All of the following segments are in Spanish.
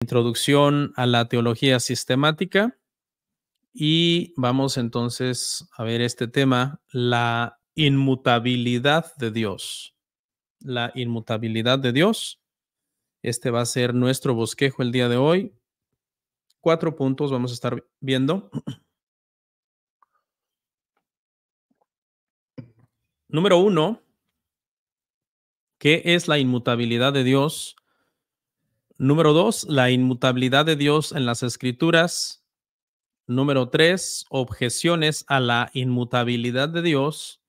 Introducción a la teología sistemática y vamos entonces a ver este tema, la inmutabilidad de Dios. La inmutabilidad de Dios. Este va a ser nuestro bosquejo el día de hoy. 4 puntos vamos a estar viendo. Número 1, ¿qué es la inmutabilidad de Dios? Número 2, la inmutabilidad de Dios en las Escrituras. Número 3, objeciones a la inmutabilidad de Dios.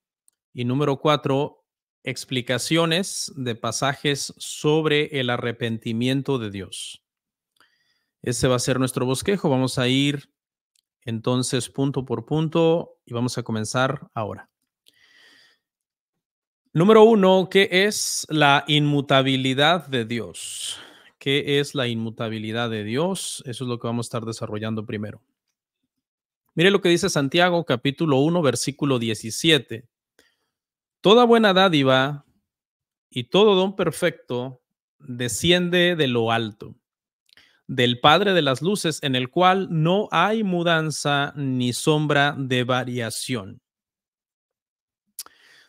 Y número 4, explicaciones de pasajes sobre el arrepentimiento de Dios. Ese va a ser nuestro bosquejo. Vamos a ir entonces punto por punto y vamos a comenzar ahora. Número 1, ¿qué es la inmutabilidad de Dios? ¿Qué es la inmutabilidad de Dios? Eso es lo que vamos a estar desarrollando primero. Mire lo que dice Santiago, capítulo 1, versículo 17. Toda buena dádiva y todo don perfecto desciende de lo alto, del Padre de las luces, en el cual no hay mudanza ni sombra de variación.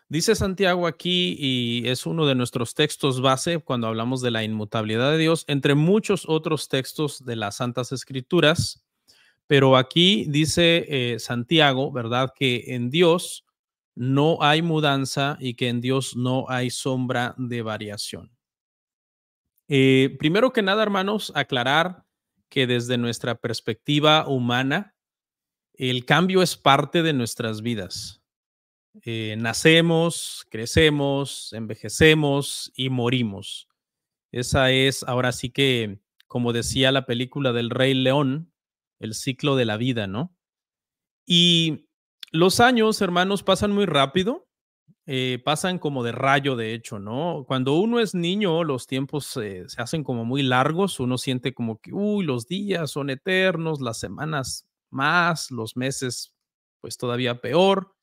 Dice Santiago aquí, y es uno de nuestros textos base cuando hablamos de la inmutabilidad de Dios, entre muchos otros textos de las Santas Escrituras, pero aquí dice Santiago, ¿verdad? Que en Dios no hay mudanza y que en Dios no hay sombra de variación. Primero que nada, hermanos, aclarar que desde nuestra perspectiva humana, el cambio es parte de nuestras vidas. Nacemos, crecemos, envejecemos y morimos. Esa es, ahora sí que, como decía la película del Rey León, el ciclo de la vida, ¿no? Y los años, hermanos, pasan muy rápido, pasan como de rayo, de hecho, ¿no? Cuando uno es niño, los tiempos se hacen como muy largos, uno siente como que, uy, los días son eternos, las semanas más, los meses, pues todavía peor,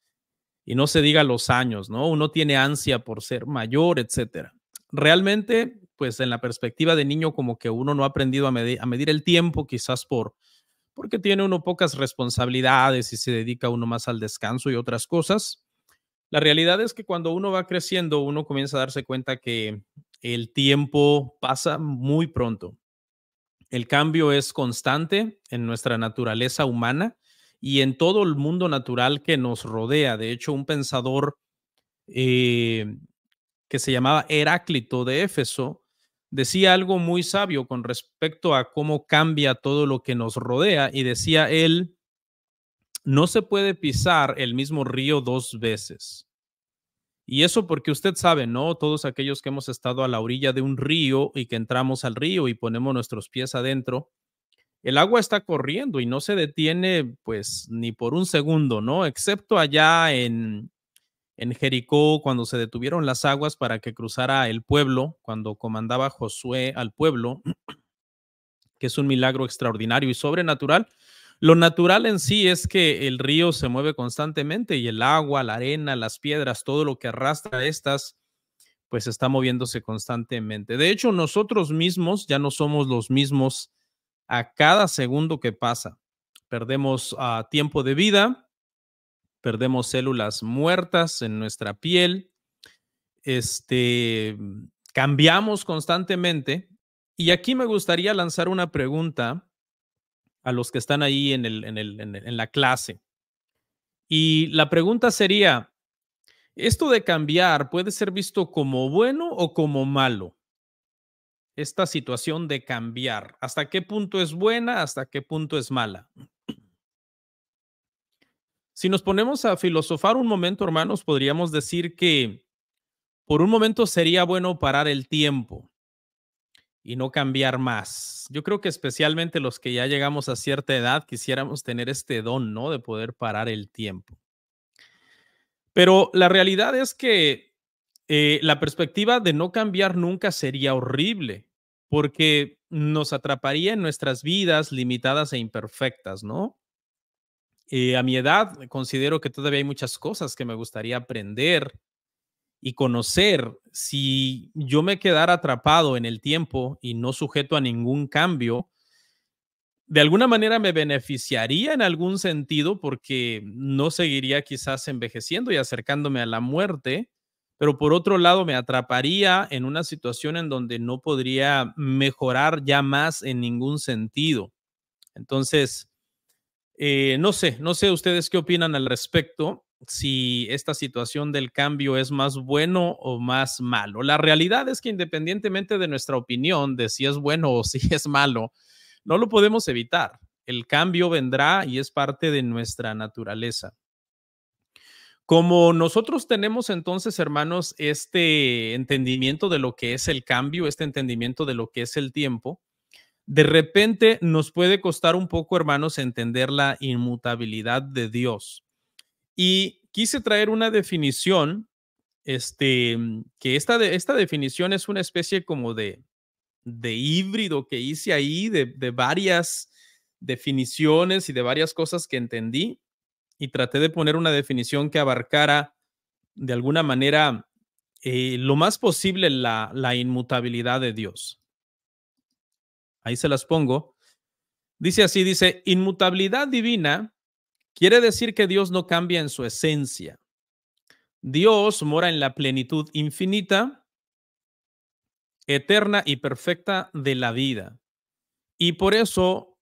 y no se diga los años, ¿no? Uno tiene ansia por ser mayor, etcétera. Realmente, pues en la perspectiva de niño, como que uno no ha aprendido a medir el tiempo, quizás porque tiene uno pocas responsabilidades y se dedica uno más al descanso y otras cosas. La realidad es que cuando uno va creciendo, uno comienza a darse cuenta que el tiempo pasa muy pronto. El cambio es constante en nuestra naturaleza humana y en todo el mundo natural que nos rodea. De hecho, un pensador eh, que se llamaba Heráclito de Éfeso decía algo muy sabio con respecto a cómo cambia todo lo que nos rodea y decía él, no se puede pisar el mismo río dos veces. Y eso porque usted sabe, ¿no? Todos aquellos que hemos estado a la orilla de un río y que entramos al río y ponemos nuestros pies adentro, el agua está corriendo y no se detiene pues ni por un segundo, ¿no? Excepto allá en Jericó, cuando se detuvieron las aguas para que cruzara el pueblo, cuando comandaba Josué al pueblo, que es un milagro extraordinario y sobrenatural. Lo natural en sí es que el río se mueve constantemente y el agua, la arena, las piedras, todo lo que arrastra estas, pues está moviéndose constantemente. De hecho, nosotros mismos ya no somos los mismos a cada segundo que pasa. Perdemos tiempo de vida, perdemos células muertas en nuestra piel, este, cambiamos constantemente. Y aquí me gustaría lanzar una pregunta a los que están ahí en la clase. Y la pregunta sería, ¿esto de cambiar puede ser visto como bueno o como malo? Esta situación de cambiar, ¿hasta qué punto es buena? ¿Hasta qué punto es mala? Si nos ponemos a filosofar un momento, hermanos, podríamos decir que por un momento sería bueno parar el tiempo y no cambiar más. Yo creo que especialmente los que ya llegamos a cierta edad quisiéramos tener este don, ¿no? De poder parar el tiempo. Pero la realidad es que la perspectiva de no cambiar nunca sería horrible, porque nos atraparía en nuestras vidas limitadas e imperfectas, ¿no? A mi edad considero que todavía hay muchas cosas que me gustaría aprender y conocer si yo me quedara atrapado en el tiempo y no sujeto a ningún cambio, de alguna manera me beneficiaría en algún sentido porque no seguiría quizás envejeciendo y acercándome a la muerte, pero por otro lado me atraparía en una situación en donde no podría mejorar ya más en ningún sentido. Entonces, no sé ustedes qué opinan al respecto, si esta situación del cambio es más bueno o más malo. La realidad es que independientemente de nuestra opinión de si es bueno o si es malo, no lo podemos evitar. El cambio vendrá y es parte de nuestra naturaleza. Como nosotros tenemos entonces, hermanos, este entendimiento de lo que es el cambio, este entendimiento de lo que es el tiempo, de repente nos puede costar un poco, hermanos, entender la inmutabilidad de Dios. Y quise traer una definición, que esta definición es una especie como de híbrido que hice ahí, de varias definiciones y de varias cosas que entendí, y traté de poner una definición que abarcara de alguna manera lo más posible la inmutabilidad de Dios. Ahí se las pongo. Dice así, dice, inmutabilidad divina quiere decir que Dios no cambia en su esencia. Dios mora en la plenitud infinita, eterna y perfecta de la vida. Y por eso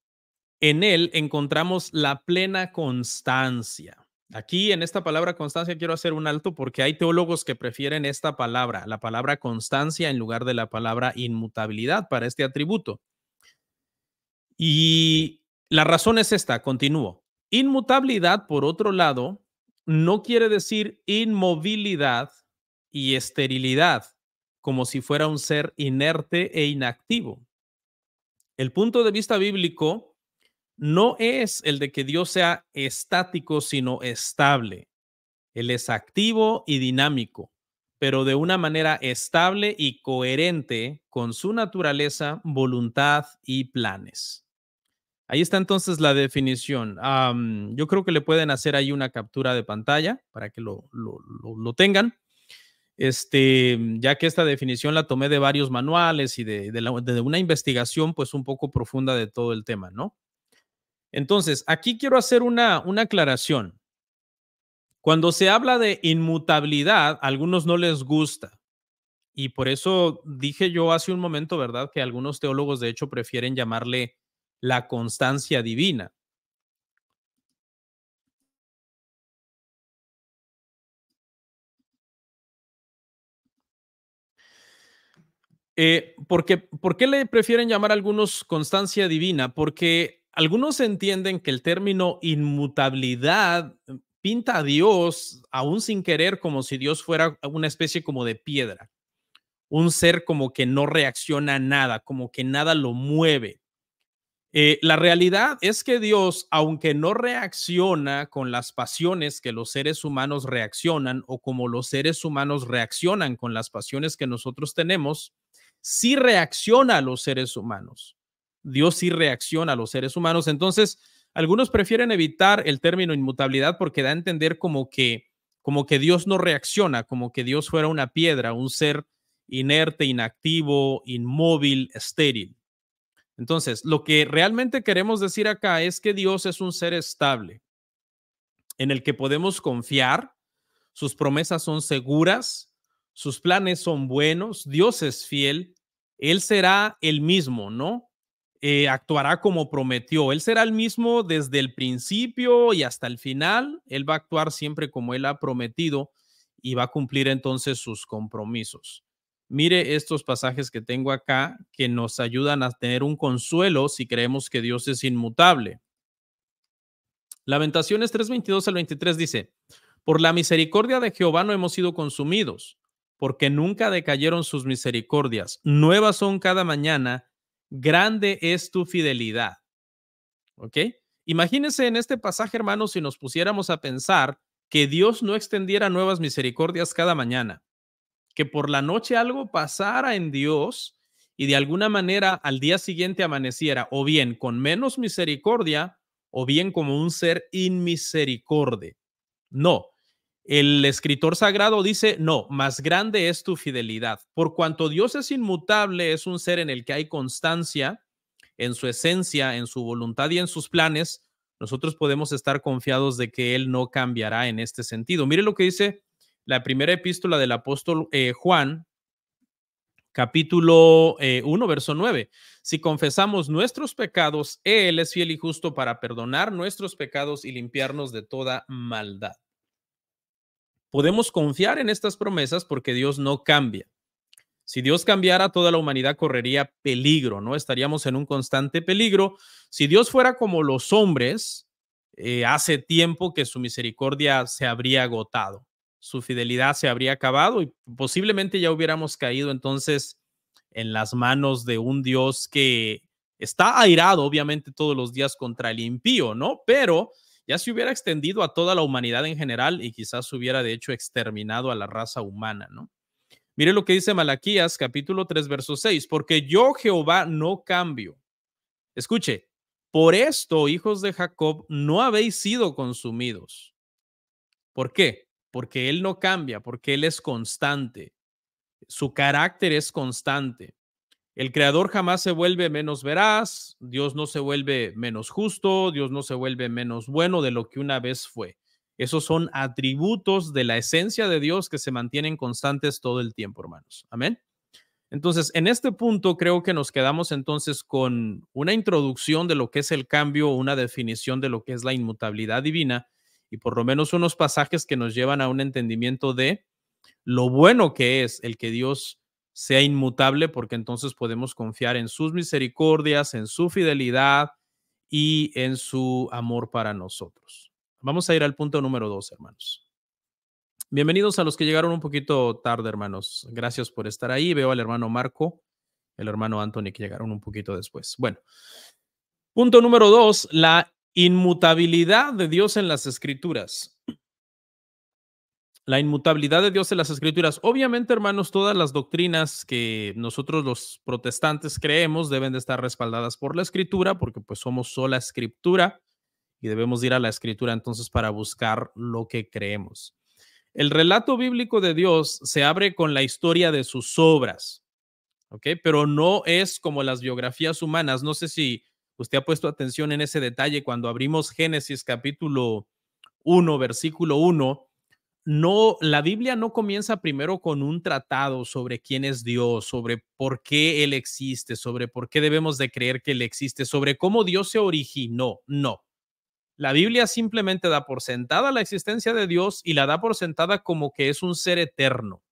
en él encontramos la plena constancia. Aquí en esta palabra constancia quiero hacer un alto porque hay teólogos que prefieren esta palabra, la palabra constancia en lugar de la palabra inmutabilidad para este atributo. Y la razón es esta, continúo. Inmutabilidad, por otro lado, no quiere decir inmovilidad y esterilidad, como si fuera un ser inerte e inactivo. El punto de vista bíblico no es el de que Dios sea estático, sino estable. Él es activo y dinámico, pero de una manera estable y coherente con su naturaleza, voluntad y planes. Ahí está entonces la definición. Yo creo que le pueden hacer ahí una captura de pantalla para que lo tengan. Ya que esta definición la tomé de varios manuales y de una investigación pues un poco profunda de todo el tema, ¿no? Entonces, aquí quiero hacer una aclaración. Cuando se habla de inmutabilidad, a algunos no les gusta. Y por eso dije yo hace un momento, ¿verdad? Que algunos teólogos de hecho prefieren llamarle la constancia divina. ¿Por qué le prefieren llamar a algunos constancia divina? Porque algunos entienden que el término inmutabilidad pinta a Dios, aún sin querer, como si Dios fuera una especie como de piedra, un ser como que no reacciona a nada, como que nada lo mueve. La realidad es que Dios, aunque no reacciona con las pasiones que los seres humanos reaccionan o como los seres humanos reaccionan con las pasiones que nosotros tenemos, sí reacciona a los seres humanos. Dios sí reacciona a los seres humanos. Entonces, algunos prefieren evitar el término inmutabilidad porque da a entender como que Dios no reacciona, como que Dios fuera una piedra, un ser inerte, inactivo, inmóvil, estéril. Entonces, lo que realmente queremos decir acá es que Dios es un ser estable en el que podemos confiar, sus promesas son seguras, sus planes son buenos, Dios es fiel, Él será el mismo, ¿no? Actuará como prometió, Él será el mismo desde el principio y hasta el final, Él va a actuar siempre como Él ha prometido y va a cumplir entonces sus compromisos. Mire estos pasajes que tengo acá que nos ayudan a tener un consuelo si creemos que Dios es inmutable. Lamentaciones 3:22 al 23 dice, por la misericordia de Jehová no hemos sido consumidos, porque nunca decayeron sus misericordias. Nuevas son cada mañana, grande es tu fidelidad. ¿Ok? Imagínense en este pasaje, hermanos, si nos pusiéramos a pensar que Dios no extendiera nuevas misericordias cada mañana, que por la noche algo pasara en Dios y de alguna manera al día siguiente amaneciera o bien con menos misericordia o bien como un ser inmisericordia. No, El escritor sagrado dice, no, más grande es tu fidelidad. Por cuanto Dios es inmutable, es un ser en el que hay constancia en su esencia, en su voluntad y en sus planes, nosotros podemos estar confiados de que Él no cambiará en este sentido. Mire lo que dice la primera epístola del apóstol Juan, capítulo 1, verso 9. Si confesamos nuestros pecados, Él es fiel y justo para perdonar nuestros pecados y limpiarnos de toda maldad. Podemos confiar en estas promesas porque Dios no cambia. Si Dios cambiara, toda la humanidad correría peligro, ¿no? Estaríamos en un constante peligro. Si Dios fuera como los hombres, hace tiempo que su misericordia se habría agotado, su fidelidad se habría acabado y posiblemente ya hubiéramos caído entonces en las manos de un Dios que está airado, obviamente, todos los días contra el impío, ¿no? Pero ya se hubiera extendido a toda la humanidad en general y quizás hubiera, de hecho, exterminado a la raza humana, ¿no? Mire lo que dice Malaquías, capítulo 3, verso 6, porque yo, Jehová, no cambio. Escuche, por esto, hijos de Jacob, no habéis sido consumidos. ¿Por qué? Porque Él no cambia, porque Él es constante. Su carácter es constante. El creador jamás se vuelve menos veraz, Dios no se vuelve menos justo, Dios no se vuelve menos bueno de lo que una vez fue. Esos son atributos de la esencia de Dios que se mantienen constantes todo el tiempo, hermanos. Amén. Entonces, en este punto creo que nos quedamos entonces con una introducción de lo que es el cambio, una definición de lo que es la inmutabilidad divina y por lo menos unos pasajes que nos llevan a un entendimiento de lo bueno que es el que Dios sea inmutable, porque entonces podemos confiar en sus misericordias, en su fidelidad y en su amor para nosotros. Vamos a ir al punto número 2, hermanos. Bienvenidos a los que llegaron un poquito tarde, hermanos. Gracias por estar ahí. Veo al hermano Marco, el hermano Anthony que llegaron un poquito después. Bueno, punto número 2, la inmutabilidad de Dios en las escrituras. La inmutabilidad de Dios en las escrituras. Obviamente, hermanos, todas las doctrinas que nosotros los protestantes creemos deben de estar respaldadas por la escritura, porque pues somos sola escritura y debemos ir a la escritura entonces para buscar lo que creemos. El relato bíblico de Dios se abre con la historia de sus obras, ¿ok? Pero no es como las biografías humanas. No sé si usted ha puesto atención en ese detalle cuando abrimos Génesis capítulo 1, versículo 1. No, la Biblia no comienza primero con un tratado sobre quién es Dios, sobre por qué Él existe, sobre por qué debemos de creer que Él existe, sobre cómo Dios se originó. No. La Biblia simplemente da por sentada la existencia de Dios y la da por sentada como que es un ser eterno.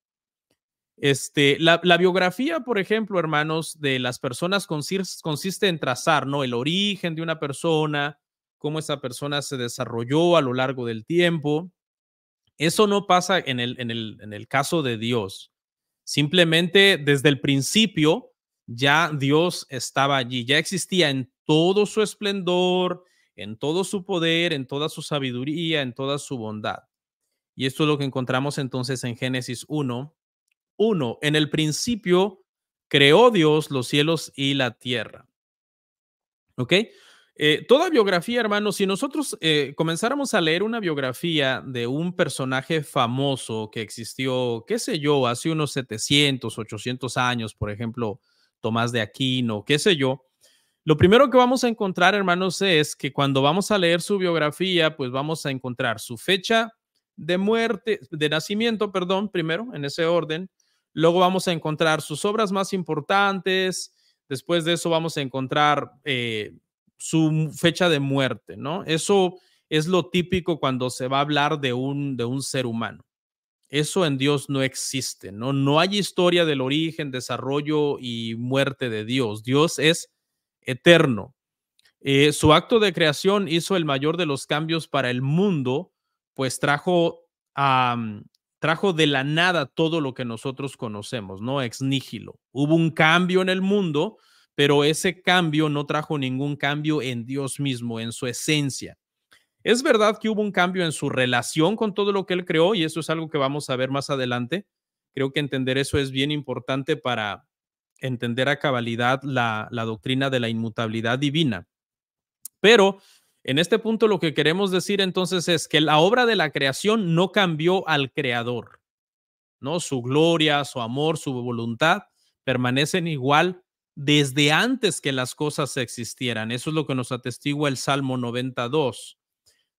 La biografía, por ejemplo, hermanos, de las personas consiste en trazar, ¿no? El origen de una persona, cómo esa persona se desarrolló a lo largo del tiempo. Eso no pasa en el caso de Dios. Simplemente desde el principio ya Dios estaba allí, ya existía en todo su esplendor, en todo su poder, en toda su sabiduría, en toda su bondad. Y esto es lo que encontramos entonces en Génesis 1:1. En el principio creó Dios los cielos y la tierra. ¿Ok? Toda biografía, hermanos, si nosotros comenzáramos a leer una biografía de un personaje famoso que existió, qué sé yo, hace unos 700, 800 años, por ejemplo, Tomás de Aquino, qué sé yo, lo primero que vamos a encontrar, hermanos, es que cuando vamos a leer su biografía, pues vamos a encontrar su fecha de muerte, de nacimiento, perdón, primero, en ese orden. Luego vamos a encontrar sus obras más importantes. Después de eso vamos a encontrar su fecha de muerte, ¿no? Eso es lo típico cuando se va a hablar de un ser humano. Eso en Dios no existe, ¿no? No hay historia del origen, desarrollo y muerte de Dios. Dios es eterno. Su acto de creación hizo el mayor de los cambios para el mundo, pues trajo de la nada todo lo que nosotros conocemos, ¿no? Ex nihilo. Hubo un cambio en el mundo, pero ese cambio no trajo ningún cambio en Dios mismo, en su esencia. Es verdad que hubo un cambio en su relación con todo lo que él creó y eso es algo que vamos a ver más adelante. Creo que entender eso es bien importante para entender a cabalidad la doctrina de la inmutabilidad divina. Pero En este punto lo que queremos decir entonces es que la obra de la creación no cambió al creador, ¿no? Su gloria, su amor, su voluntad permanecen igual desde antes que las cosas existieran. Eso es lo que nos atestigua el Salmo 92.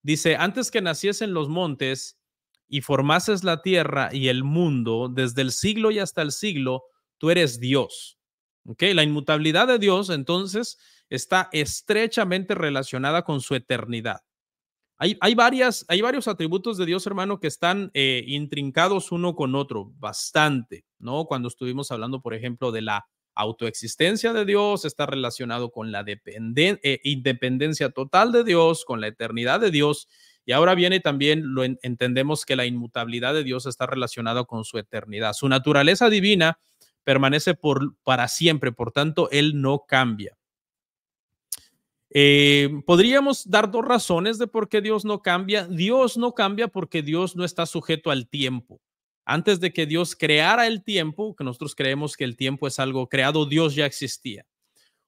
Dice, antes que naciesen los montes y formases la tierra y el mundo, desde el siglo y hasta el siglo, tú eres Dios. ¿Ok? La inmutabilidad de Dios entonces está estrechamente relacionada con su eternidad. Hay varios atributos de Dios, hermano, que están intrincados uno con otro, bastante, ¿no? Cuando estuvimos hablando, por ejemplo, de la autoexistencia de Dios, está relacionado con la independencia total de Dios, con la eternidad de Dios, y ahora viene también, entendemos que la inmutabilidad de Dios está relacionada con su eternidad. Su naturaleza divina permanece para siempre, por tanto, Él no cambia. Podríamos dar dos razones de por qué Dios no cambia. Dios no cambia porque Dios no está sujeto al tiempo. Antes de que Dios creara el tiempo, que nosotros creemos que el tiempo es algo creado, Dios ya existía.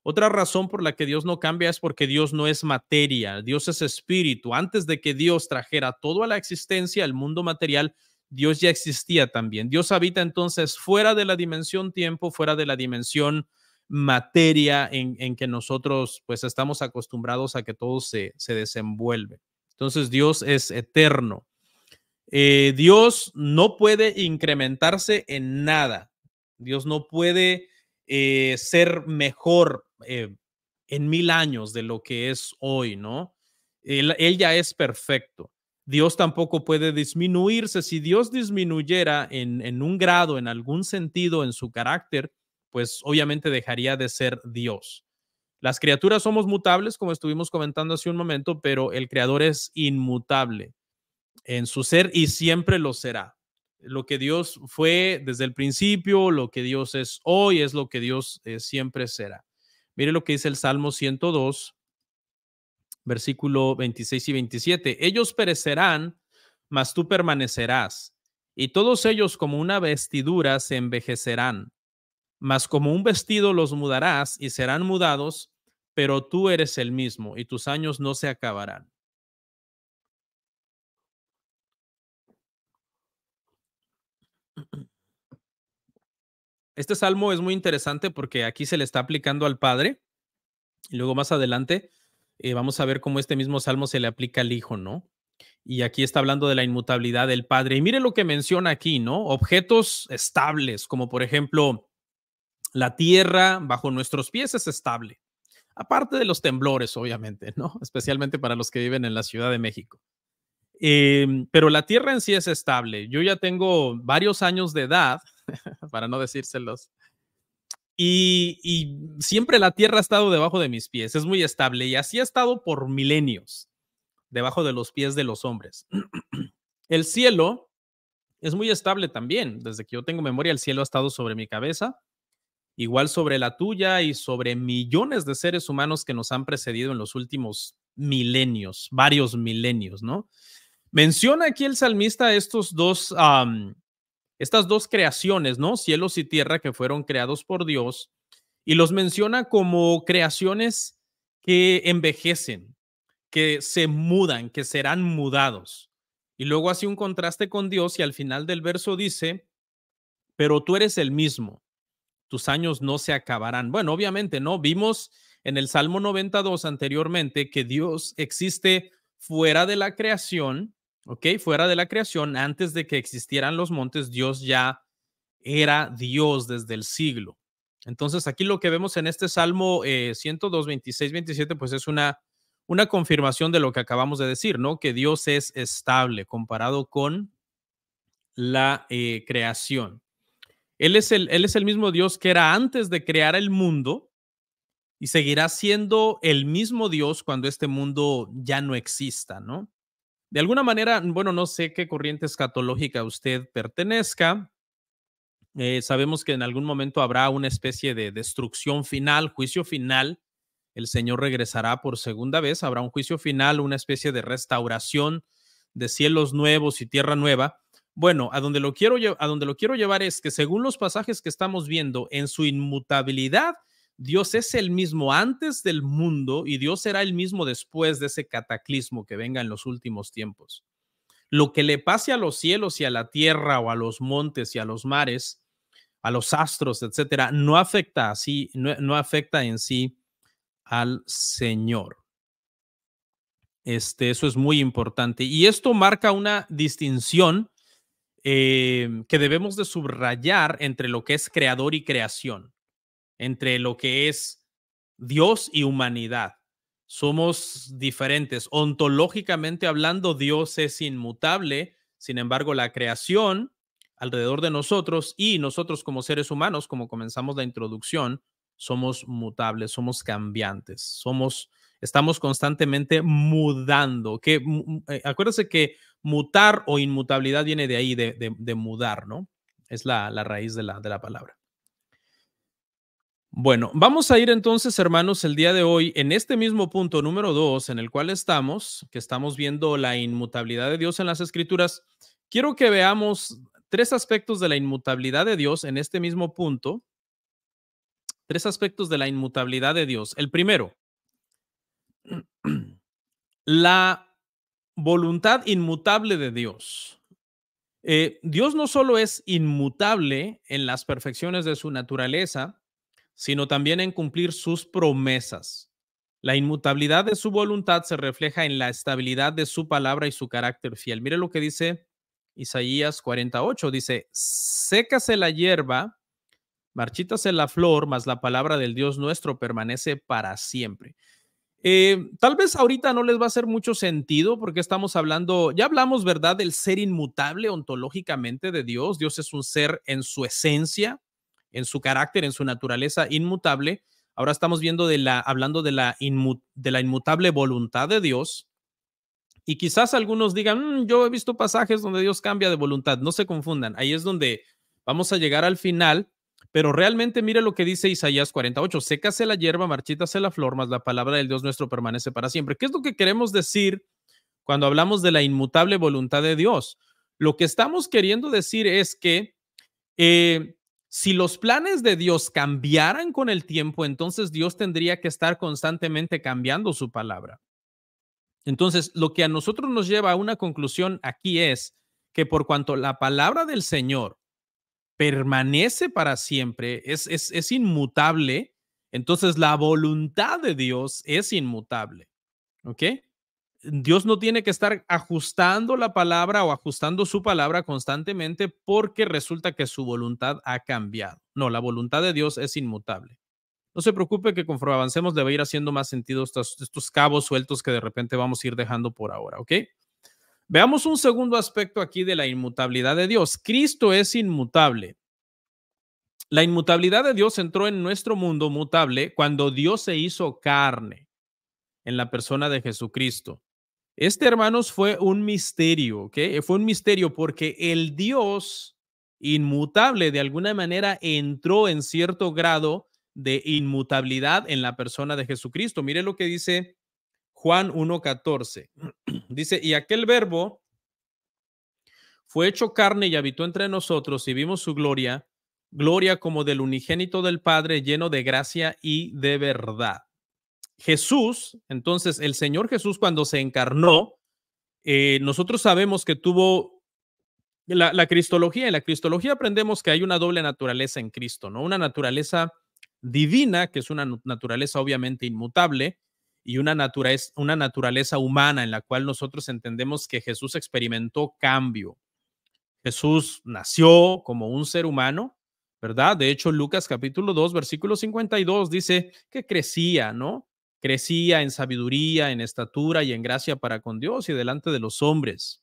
Otra razón por la que Dios no cambia es porque Dios no es materia, Dios es espíritu. Antes de que Dios trajera todo a la existencia, el mundo material, Dios ya existía también. Dios habita entonces fuera de la dimensión tiempo, fuera de la dimensión materia en que nosotros pues estamos acostumbrados a que todo se desenvuelve. Entonces Dios es eterno. Dios no puede incrementarse en nada. Dios no puede ser mejor en 1000 años de lo que es hoy, ¿no? Él ya es perfecto. Dios tampoco puede disminuirse. Si Dios disminuyera en un grado, en algún sentido, en su carácter, pues obviamente dejaría de ser Dios. Las criaturas somos mutables, como estuvimos comentando hace un momento, pero el Creador es inmutable en su ser y siempre lo será. Lo que Dios fue desde el principio, lo que Dios es hoy, es lo que Dios siempre será. Mire lo que dice el Salmo 102, versículo 26 y 27. Ellos perecerán, mas tú permanecerás, y todos ellos como una vestidura se envejecerán, mas como un vestido los mudarás y serán mudados, pero tú eres el mismo y tus años no se acabarán. Este salmo es muy interesante porque aquí se le está aplicando al Padre y luego más adelante vamos a ver cómo este mismo salmo se le aplica al Hijo, ¿no? Y aquí está hablando de la inmutabilidad del Padre. Y mire lo que menciona aquí, ¿no? Objetos estables, como por ejemplo la tierra bajo nuestros pies es estable. Aparte de los temblores, obviamente, ¿no? Especialmente para los que viven en la Ciudad de México. Pero la tierra en sí es estable. Yo ya tengo varios años de edad, para no decírselos, y siempre la tierra ha estado debajo de mis pies, es muy estable y así ha estado por milenios, debajo de los pies de los hombres. El cielo es muy estable también, desde que yo tengo memoria el cielo ha estado sobre mi cabeza, igual sobre la tuya y sobre millones de seres humanos que nos han precedido en los últimos milenios, varios milenios, ¿no? Menciona aquí el salmista estas dos creaciones, ¿no? Cielos y tierra que fueron creados por Dios y los menciona como creaciones que envejecen, que se mudan, que serán mudados. Y luego hace un contraste con Dios y al final del verso dice, pero tú eres el mismo, tus años no se acabarán. Bueno, obviamente, ¿no? Vimos en el Salmo 92 anteriormente que Dios existe fuera de la creación, ¿ok? Fuera de la creación, antes de que existieran los montes, Dios ya era Dios desde el siglo. Entonces, aquí lo que vemos en este Salmo 102, 26, 27, pues es una confirmación de lo que acabamos de decir, ¿no? Que Dios es estable comparado con la creación. Él es el mismo Dios que era antes de crear el mundo y seguirá siendo el mismo Dios cuando este mundo ya no exista, ¿no? De alguna manera, bueno, no sé qué corriente escatológica usted pertenezca. Sabemos que en algún momento habrá una especie de destrucción final, juicio final. El Señor regresará por segunda vez. Habrá un juicio final, una especie de restauración de cielos nuevos y tierra nueva. Bueno, a donde lo quiero llevar es que según los pasajes que estamos viendo, en su inmutabilidad, Dios es el mismo antes del mundo y Dios será el mismo después de ese cataclismo que venga en los últimos tiempos. Lo que le pase a los cielos y a la tierra o a los montes y a los mares, a los astros, etcétera, no afecta así, no afecta en sí al Señor. Eso es muy importante. Y esto marca una distinción que debemos de subrayar entre lo que es creador y creación, entre lo que es Dios y humanidad. Somos diferentes. Ontológicamente hablando, Dios es inmutable. Sin embargo, la creación alrededor de nosotros y nosotros como seres humanos, como comenzamos la introducción, somos mutables, somos cambiantes, estamos constantemente mudando. Acuérdense que mutar o inmutabilidad viene de ahí, de mudar, ¿no? Es la raíz de la palabra. Bueno, vamos a ir entonces, hermanos, el día de hoy en este mismo punto número 2 en el cual estamos, que estamos viendo la inmutabilidad de Dios en las Escrituras. Quiero que veamos tres aspectos de la inmutabilidad de Dios en este mismo punto. Tres aspectos de la inmutabilidad de Dios. El primero, la voluntad inmutable de Dios. Dios no solo es inmutable en las perfecciones de su naturaleza, sino también en cumplir sus promesas. La inmutabilidad de su voluntad se refleja en la estabilidad de su palabra y su carácter fiel. Mire lo que dice Isaías 48, dice, sécase la hierba, marchítase la flor, mas la palabra del Dios nuestro permanece para siempre. Tal vez ahorita no les va a hacer mucho sentido porque estamos hablando, ya hablamos, ¿verdad?, del ser inmutable ontológicamente de Dios. Dios es un ser en su esencia, en su carácter, en su naturaleza inmutable. Ahora estamos viendo hablando de la inmutable voluntad de Dios. Y quizás algunos digan, yo he visto pasajes donde Dios cambia de voluntad. No se confundan. Ahí es donde vamos a llegar al final. Pero realmente mire lo que dice Isaías 48, sécase la hierba, marchítase la flor, mas la palabra del Dios nuestro permanece para siempre. ¿Qué es lo que queremos decir cuando hablamos de la inmutable voluntad de Dios? Lo que estamos queriendo decir es que si los planes de Dios cambiaran con el tiempo, entonces Dios tendría que estar constantemente cambiando su palabra. Entonces, lo que a nosotros nos lleva a una conclusión aquí es que por cuanto la palabra del Señor permanece para siempre, es inmutable, entonces la voluntad de Dios es inmutable, ¿ok? Dios no tiene que estar ajustando la palabra o ajustando su palabra constantemente porque resulta que su voluntad ha cambiado. No, la voluntad de Dios es inmutable. No se preocupe que conforme avancemos le va a ir haciendo más sentido estos cabos sueltos que de repente vamos a ir dejando por ahora, ¿ok? Veamos un segundo aspecto aquí de la inmutabilidad de Dios. Cristo es inmutable. La inmutabilidad de Dios entró en nuestro mundo mutable cuando Dios se hizo carne en la persona de Jesucristo. Hermanos, fue un misterio, ¿ok? Fue un misterio porque el Dios inmutable de alguna manera entró en cierto grado de inmutabilidad en la persona de Jesucristo. Mire lo que dice Juan 1:14. Dice, y aquel verbo fue hecho carne y habitó entre nosotros y vimos su gloria, gloria como del unigénito del Padre, lleno de gracia y de verdad. Jesús, entonces el Señor Jesús cuando se encarnó, nosotros sabemos que tuvo la cristología. En la cristología aprendemos que hay una doble naturaleza en Cristo, ¿no? Una naturaleza divina, que es una naturaleza obviamente inmutable, y una naturaleza humana en la cual nosotros entendemos que Jesús experimentó cambio. Jesús nació como un ser humano, ¿verdad? De hecho, Lucas capítulo 2, versículo 52 dice que crecía, ¿no? Crecía en sabiduría, en estatura y en gracia para con Dios y delante de los hombres.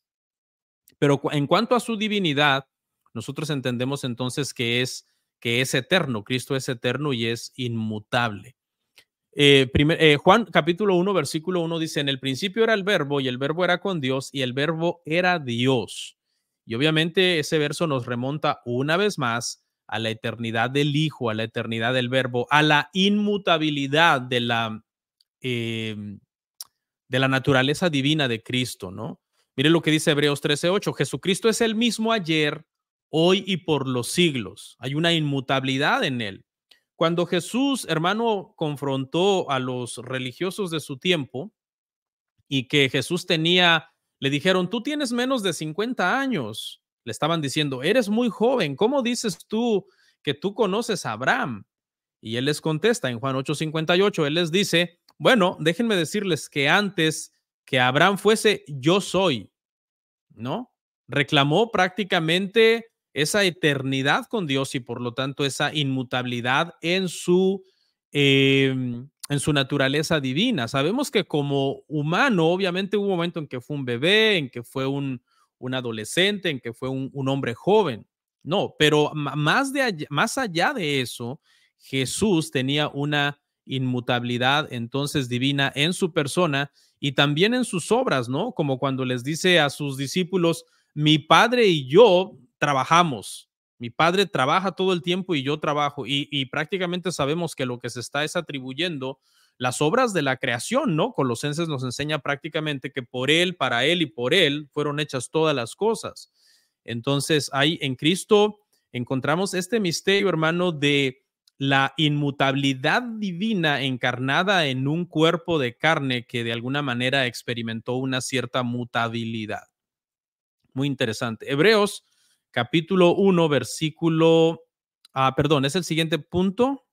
Pero en cuanto a su divinidad, nosotros entendemos entonces que es eterno. Cristo es eterno y es inmutable. Juan capítulo 1, versículo 1 dice, en el principio era el verbo y el verbo era con Dios y el verbo era Dios. Y obviamente ese verso nos remonta una vez más a la eternidad del Hijo, a la eternidad del verbo, a la inmutabilidad eh, de la naturaleza divina de Cristo, ¿no? Mire lo que dice Hebreos 13:8, Jesucristo es el mismo ayer, hoy y por los siglos. Hay una inmutabilidad en él. Cuando Jesús, hermano, confrontó a los religiosos de su tiempo y que Jesús tenía, le dijeron, tú tienes menos de 50 años. Le estaban diciendo, eres muy joven, ¿cómo dices tú que tú conoces a Abraham? Y él les contesta en Juan 8:58, él les dice, bueno, déjenme decirles que antes que Abraham fuese, yo soy, ¿no? Reclamó prácticamente esa eternidad con Dios y por lo tanto esa inmutabilidad en su naturaleza divina. Sabemos que como humano, obviamente hubo un momento en que fue un bebé, en que fue un adolescente, en que fue un hombre joven. No, pero más allá de eso, Jesús tenía una inmutabilidad entonces divina en su persona y también en sus obras, ¿no? Como cuando les dice a sus discípulos, mi padre y yo trabajamos, mi padre trabaja todo el tiempo y yo trabajo, y prácticamente sabemos que lo que se está es atribuyendo las obras de la creación, ¿no? Colosenses nos enseña prácticamente que por él, para él y por él fueron hechas todas las cosas. Entonces, ahí en Cristo encontramos este misterio, hermano, de la inmutabilidad divina encarnada en un cuerpo de carne que de alguna manera experimentó una cierta mutabilidad. Muy interesante. Hebreos capítulo 1, versículo, perdón, es el siguiente punto.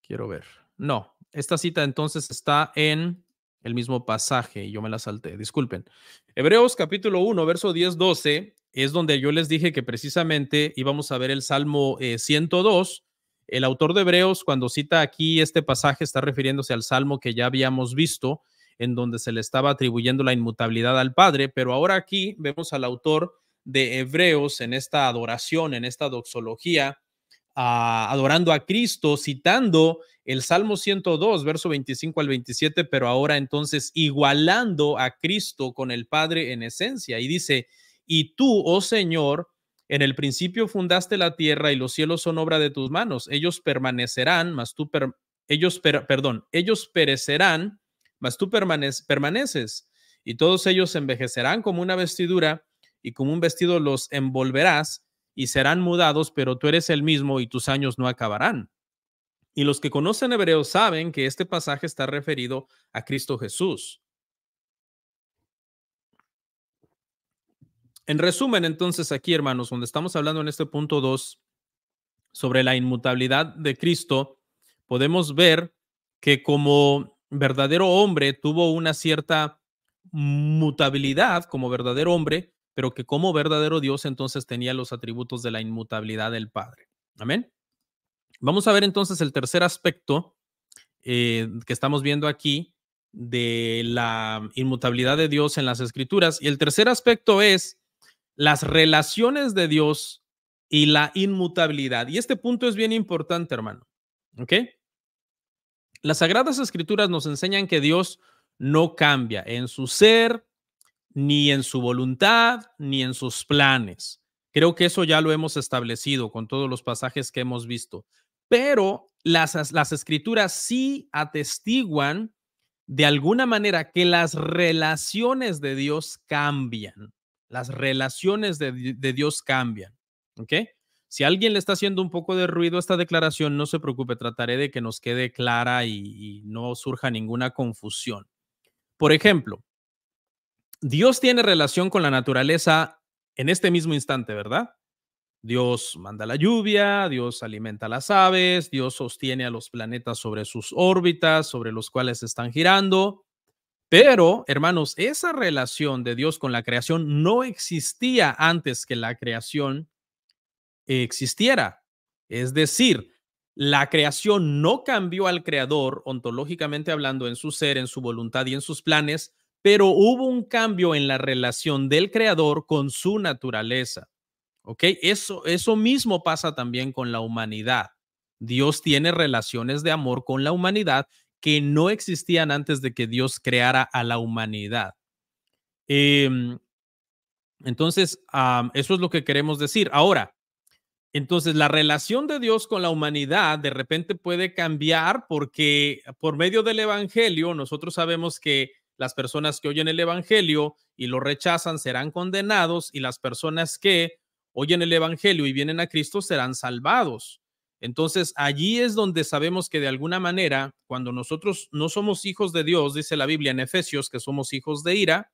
Quiero ver. No, esta cita entonces está en el mismo pasaje y yo me la salté, disculpen. Hebreos capítulo 1, verso 10-12 es donde yo les dije que precisamente íbamos a ver el Salmo 102. El autor de Hebreos, cuando cita aquí este pasaje, está refiriéndose al Salmo que ya habíamos visto, en donde se le estaba atribuyendo la inmutabilidad al Padre, pero ahora aquí vemos al autor de Hebreos en esta adoración, en esta doxología, adorando a Cristo, citando el Salmo 102, verso 25 al 27, pero ahora entonces igualando a Cristo con el Padre en esencia. Y dice, y tú, oh Señor, en el principio fundaste la tierra y los cielos son obra de tus manos. Ellos permanecerán, mas tú, ellos perecerán, mas tú permaneces. Y todos ellos envejecerán como una vestidura y como un vestido los envolverás y serán mudados, pero tú eres el mismo y tus años no acabarán. Y los que conocen hebreo saben que este pasaje está referido a Cristo Jesús. En resumen, entonces, aquí, hermanos, donde estamos hablando en este punto 2 sobre la inmutabilidad de Cristo, podemos ver que como verdadero hombre tuvo una cierta mutabilidad como verdadero hombre, pero que como verdadero Dios entonces tenía los atributos de la inmutabilidad del Padre. Amén. Vamos a ver entonces el tercer aspecto que estamos viendo aquí de la inmutabilidad de Dios en las Escrituras. Y el tercer aspecto es las relaciones de Dios y la inmutabilidad. Y este punto es bien importante, hermano. ¿Ok? Las Sagradas Escrituras nos enseñan que Dios no cambia en su ser, ni en su voluntad, ni en sus planes. Creo que eso ya lo hemos establecido con todos los pasajes que hemos visto. Pero las escrituras sí atestiguan de alguna manera que las relaciones de Dios cambian. Las relaciones de Dios cambian. ¿Ok? Si a alguien le está haciendo un poco de ruido esta declaración, no se preocupe, trataré de que nos quede clara y no surja ninguna confusión. Por ejemplo, Dios tiene relación con la naturaleza en este mismo instante, ¿verdad? Dios manda la lluvia, Dios alimenta a las aves, Dios sostiene a los planetas sobre sus órbitas, sobre los cuales están girando. Pero, hermanos, esa relación de Dios con la creación no existía antes que la creación existiera. Es decir, la creación no cambió al creador, ontológicamente hablando, en su ser, en su voluntad y en sus planes, pero hubo un cambio en la relación del creador con su naturaleza. ¿Ok? Eso mismo pasa también con la humanidad. Dios tiene relaciones de amor con la humanidad que no existían antes de que Dios creara a la humanidad. Entonces, eso es lo que queremos decir. Ahora, entonces, la relación de Dios con la humanidad de repente puede cambiar porque por medio del Evangelio nosotros sabemos que las personas que oyen el Evangelio y lo rechazan serán condenados y las personas que oyen el Evangelio y vienen a Cristo serán salvados. Entonces, allí es donde sabemos que de alguna manera, cuando nosotros no somos hijos de Dios, dice la Biblia en Efesios que somos hijos de ira,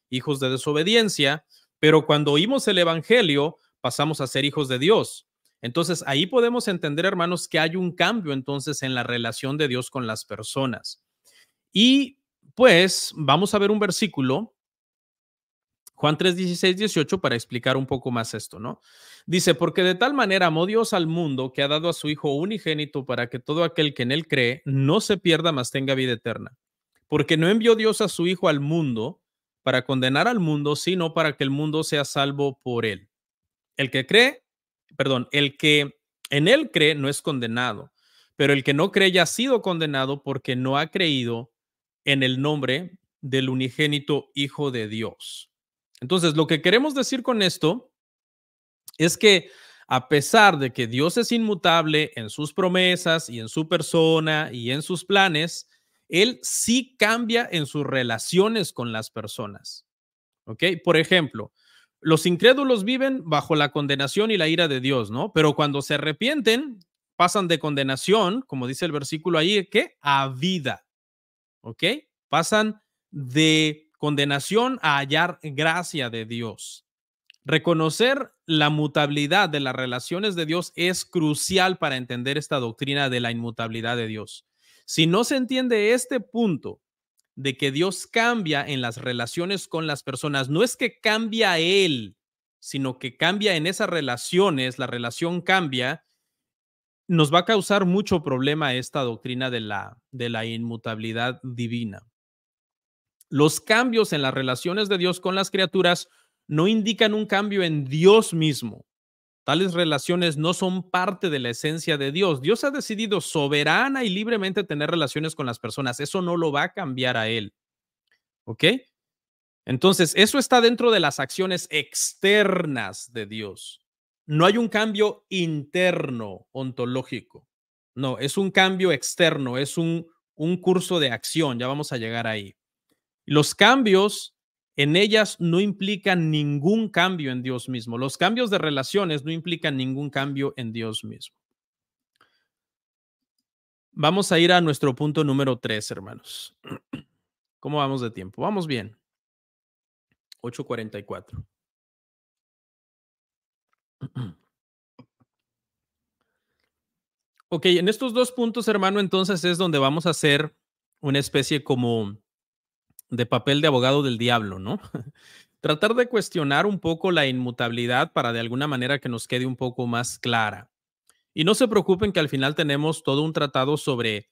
hijos de desobediencia, pero cuando oímos el Evangelio, pasamos a ser hijos de Dios. Entonces, ahí podemos entender, hermanos, que hay un cambio entonces en la relación de Dios con las personas. Y pues vamos a ver un versículo, Juan 3, 16, 18, para explicar un poco más esto, ¿no? Dice, porque de tal manera amó Dios al mundo que ha dado a su Hijo unigénito para que todo aquel que en él cree no se pierda, mas tenga vida eterna. Porque no envió Dios a su Hijo al mundo para condenar al mundo, sino para que el mundo sea salvo por él. El que cree, perdón, el que en él cree no es condenado, pero el que no cree ya ha sido condenado porque no ha creído en el nombre del unigénito Hijo de Dios. Entonces, lo que queremos decir con esto es que a pesar de que Dios es inmutable en sus promesas y en su persona y en sus planes, Él sí cambia en sus relaciones con las personas. ¿Ok? Por ejemplo, los incrédulos viven bajo la condenación y la ira de Dios, ¿no? Pero cuando se arrepienten, pasan de condenación, como dice el versículo ahí, ¿qué? A vida. ¿Ok? Pasan de condenación a hallar gracia de Dios. Reconocer la mutabilidad de las relaciones de Dios es crucial para entender esta doctrina de la inmutabilidad de Dios. Si no se entiende este punto de que Dios cambia en las relaciones con las personas, no es que cambia Él, sino que cambia en esas relaciones, la relación cambia, nos va a causar mucho problema esta doctrina de la inmutabilidad divina. Los cambios en las relaciones de Dios con las criaturas no indican un cambio en Dios mismo. Tales relaciones no son parte de la esencia de Dios. Dios ha decidido soberana y libremente tener relaciones con las personas. Eso no lo va a cambiar a Él. ¿Ok? Entonces, eso está dentro de las acciones externas de Dios. No hay un cambio interno ontológico. No, es un cambio externo, es un curso de acción. Ya vamos a llegar ahí. Los cambios en ellas no implican ningún cambio en Dios mismo. Los cambios de relaciones no implican ningún cambio en Dios mismo. Vamos a ir a nuestro punto número 3, hermanos. ¿Cómo vamos de tiempo? Vamos bien. 8:44. Ok, en estos dos puntos, hermano, entonces es donde vamos a hacer una especie como de papel de abogado del diablo, ¿no? Tratar de cuestionar un poco la inmutabilidad para de alguna manera que nos quede un poco más clara. Y no se preocupen que al final tenemos todo un tratado sobre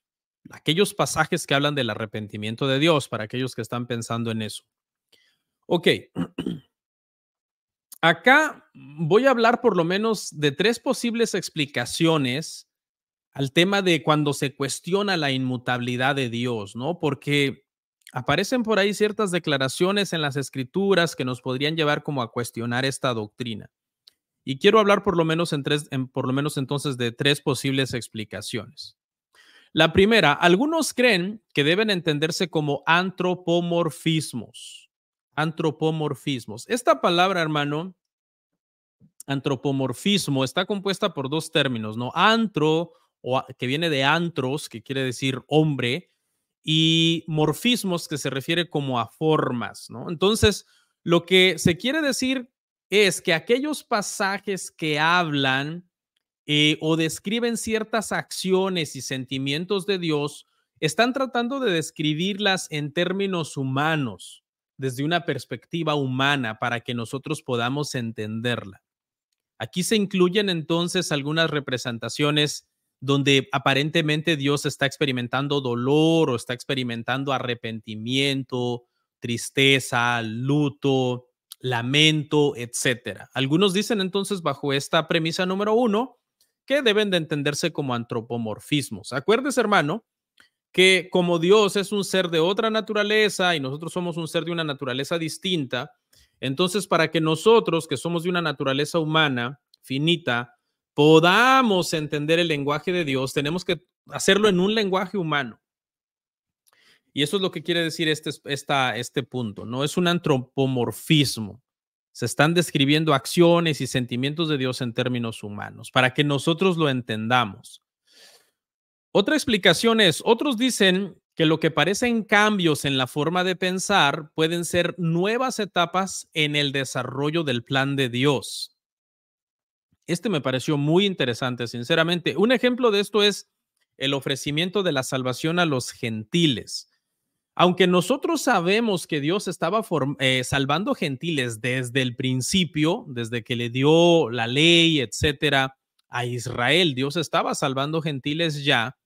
aquellos pasajes que hablan del arrepentimiento de Dios para aquellos que están pensando en eso. Ok, acá voy a hablar por lo menos de tres posibles explicaciones al tema de cuando se cuestiona la inmutabilidad de Dios, ¿no? Porque aparecen por ahí ciertas declaraciones en las escrituras que nos podrían llevar como a cuestionar esta doctrina. Y quiero hablar por lo menos por lo menos entonces de tres posibles explicaciones. La primera, algunos creen que deben entenderse como antropomorfismos. Antropomorfismos. Esta palabra, hermano, antropomorfismo, está compuesta por dos términos, ¿no? Antro, que viene de antros, que quiere decir hombre, y morfismos, que se refiere como a formas, ¿no? Entonces, lo que se quiere decir es que aquellos pasajes que hablan o describen ciertas acciones y sentimientos de Dios, están tratando de describirlas en términos humanos, desde una perspectiva humana, para que nosotros podamos entenderla. Aquí se incluyen entonces algunas representaciones donde aparentemente Dios está experimentando dolor o está experimentando arrepentimiento, tristeza, luto, lamento, etcétera. Algunos dicen entonces bajo esta premisa número 1 que deben de entenderse como antropomorfismos. Acuérdese, hermano, que como Dios es un ser de otra naturaleza y nosotros somos un ser de una naturaleza distinta, entonces para que nosotros, que somos de una naturaleza humana, finita, podamos entender el lenguaje de Dios, tenemos que hacerlo en un lenguaje humano. Y eso es lo que quiere decir este punto, ¿no? Es un antropomorfismo. Se están describiendo acciones y sentimientos de Dios en términos humanos, para que nosotros lo entendamos. Otra explicación es, otros dicen que lo que parecen cambios en la forma de pensar pueden ser nuevas etapas en el desarrollo del plan de Dios. Este me pareció muy interesante, sinceramente. Un ejemplo de esto es el ofrecimiento de la salvación a los gentiles. Aunque nosotros sabemos que Dios estaba salvando gentiles desde el principio, desde que le dio la ley, etcétera, a Israel, Dios estaba salvando gentiles ya,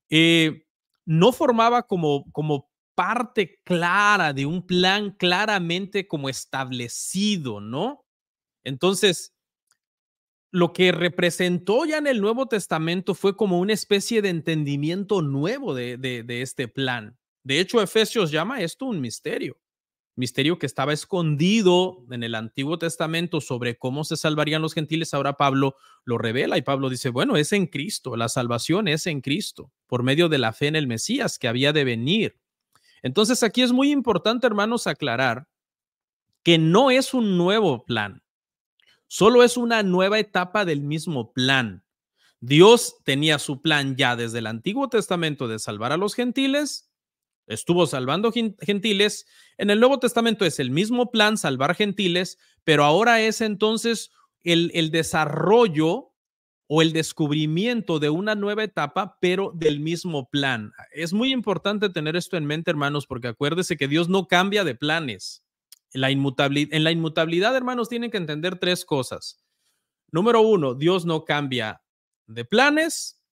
eh, no formaba como parte clara de un plan claramente como establecido, ¿no? Entonces, lo que representó ya en el Nuevo Testamento fue como una especie de entendimiento nuevo de este plan. De hecho, Efesios llama esto un misterio que estaba escondido en el Antiguo Testamento sobre cómo se salvarían los gentiles. Ahora Pablo lo revela y Pablo dice, bueno, es en Cristo, la salvación es en Cristo, por medio de la fe en el Mesías que había de venir. Entonces aquí es muy importante, hermanos, aclarar que no es un nuevo plan, solo es una nueva etapa del mismo plan. Dios tenía su plan ya desde el Antiguo Testamento de salvar a los gentiles, estuvo salvando gentiles. En el Nuevo Testamento es el mismo plan, salvar gentiles, pero ahora es entonces el desarrollo o el descubrimiento de una nueva etapa, pero del mismo plan. Es muy importante tener esto en mente, hermanos, porque acuérdese que Dios no cambia de planes. En la inmutabilidad, hermanos, tienen que entender tres cosas. Número uno, Dios no cambia de planes,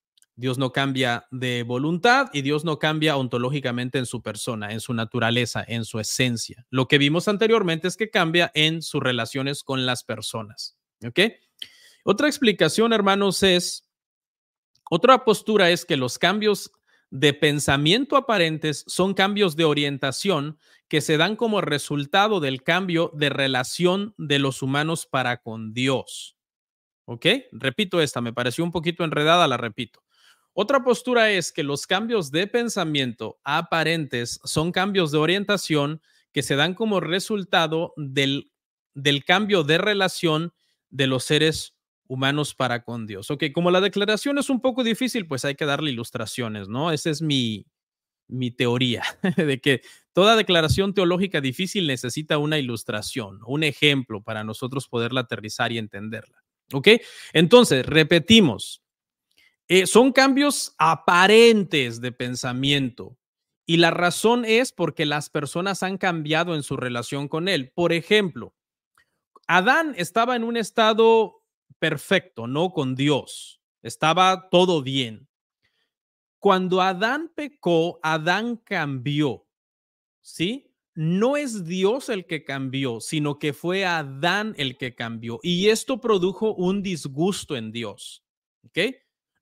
Dios no cambia de voluntad y Dios no cambia ontológicamente en su persona, en su naturaleza, en su esencia. Lo que vimos anteriormente es que cambia en sus relaciones con las personas. ¿Ok? Otra explicación, hermanos, otra postura es que los cambios de pensamiento aparentes son cambios de orientación que se dan como resultado del cambio de relación de los humanos para con Dios. ¿Ok? Repito esta, me pareció un poquito enredada, la repito. Otra postura es que los cambios de pensamiento aparentes son cambios de orientación que se dan como resultado del cambio de relación de los seres humanos para con Dios. Ok, como la declaración es un poco difícil, pues hay que darle ilustraciones, ¿no? Esa es mi teoría, de que toda declaración teológica difícil necesita una ilustración, un ejemplo para nosotros poderla aterrizar y entenderla. ¿Ok? Entonces, repetimos, son cambios aparentes de pensamiento y la razón es porque las personas han cambiado en su relación con él. Por ejemplo, Adán estaba en un estado perfecto, ¿no? Con Dios. Estaba todo bien. Cuando Adán pecó, Adán cambió, ¿sí? No es Dios el que cambió, sino que fue Adán el que cambió. Y esto produjo un disgusto en Dios, ¿ok?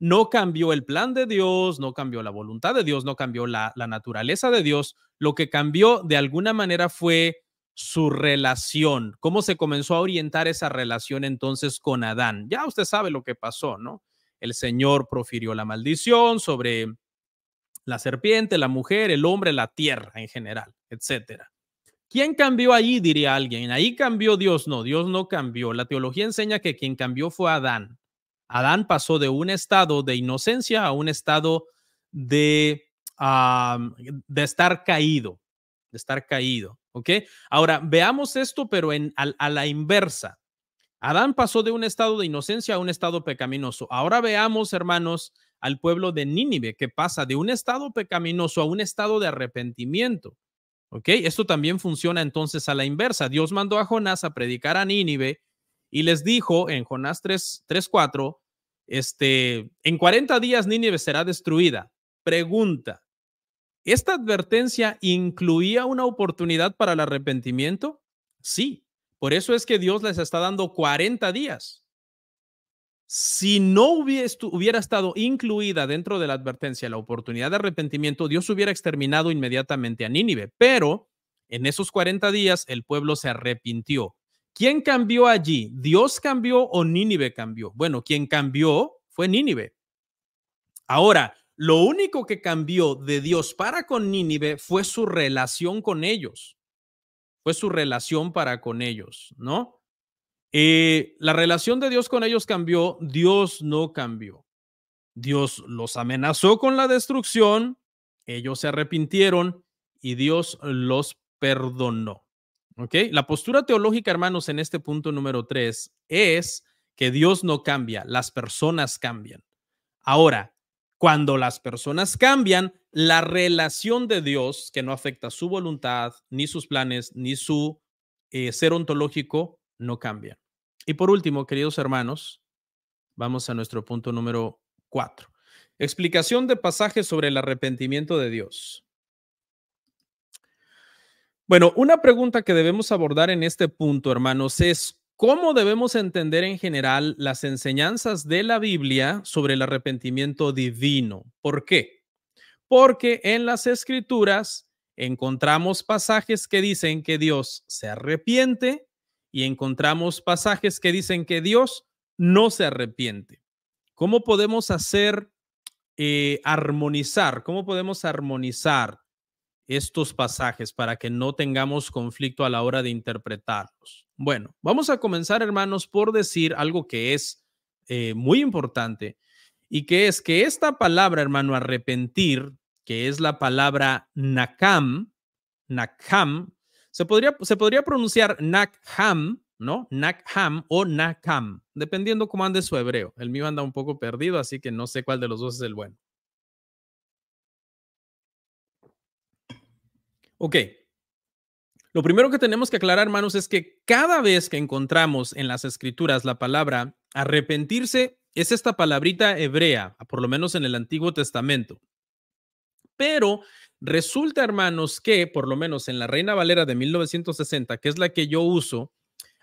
No cambió el plan de Dios, no cambió la voluntad de Dios, no cambió la naturaleza de Dios. Lo que cambió de alguna manera fue su relación, cómo se comenzó a orientar esa relación entonces con Adán. Ya usted sabe lo que pasó, ¿no? El Señor profirió la maldición sobre la serpiente, la mujer, el hombre, la tierra en general, etcétera. ¿Quién cambió allí? Diría alguien. Ahí cambió Dios. No, Dios no cambió. La teología enseña que quien cambió fue Adán. Adán pasó de un estado de inocencia a un estado de, de estar caído, de estar caído. ¿Ok? Ahora, veamos esto, pero a la inversa. Adán pasó de un estado de inocencia a un estado pecaminoso. Ahora veamos, hermanos, al pueblo de Nínive, que pasa de un estado pecaminoso a un estado de arrepentimiento. ¿Ok? Esto también funciona entonces a la inversa. Dios mandó a Jonás a predicar a Nínive y les dijo en Jonás 3:4, en 40 días Nínive será destruida. Pregunta, ¿esta advertencia incluía una oportunidad para el arrepentimiento? Sí. Por eso es que Dios les está dando 40 días. Si no hubiera estado incluida dentro de la advertencia la oportunidad de arrepentimiento, Dios hubiera exterminado inmediatamente a Nínive. Pero en esos 40 días el pueblo se arrepintió. ¿Quién cambió allí? ¿Dios cambió o Nínive cambió? Bueno, quien cambió fue Nínive. Ahora, lo único que cambió de Dios para con Nínive fue su relación con ellos. fue su relación para con ellos, ¿no? La relación de Dios con ellos cambió, Dios no cambió. Dios los amenazó con la destrucción, ellos se arrepintieron y Dios los perdonó. ¿Ok? La postura teológica, hermanos, en este punto número 3 es que Dios no cambia, las personas cambian. Ahora, cuando las personas cambian, la relación de Dios, que no afecta su voluntad, ni sus planes, ni su ser ontológico, no cambia. Y por último, queridos hermanos, vamos a nuestro punto número 4. Explicación de pasajes sobre el arrepentimiento de Dios. Bueno, una pregunta que debemos abordar en este punto, hermanos, es cómo debemos entender en general las enseñanzas de la Biblia sobre el arrepentimiento divino. ¿Por qué? Porque en las Escrituras encontramos pasajes que dicen que Dios se arrepiente y encontramos pasajes que dicen que Dios no se arrepiente. ¿Cómo podemos hacer armonizar? ¿Cómo podemos armonizar estos pasajes para que no tengamos conflicto a la hora de interpretarlos? Bueno, vamos a comenzar, hermanos, por decir algo que es muy importante y que es que esta palabra, hermano, arrepentir, que es la palabra nakam, nakam, se podría pronunciar nakham, ¿no? Nakham o nakam, dependiendo cómo ande su hebreo. El mío anda un poco perdido, así que no sé cuál de los dos es el bueno. Ok. Lo primero que tenemos que aclarar, hermanos, es que cada vez que encontramos en las escrituras la palabra arrepentirse, es esta palabrita hebrea, por lo menos en el Antiguo Testamento. Pero resulta, hermanos, que por lo menos en la Reina Valera de 1960, que es la que yo uso,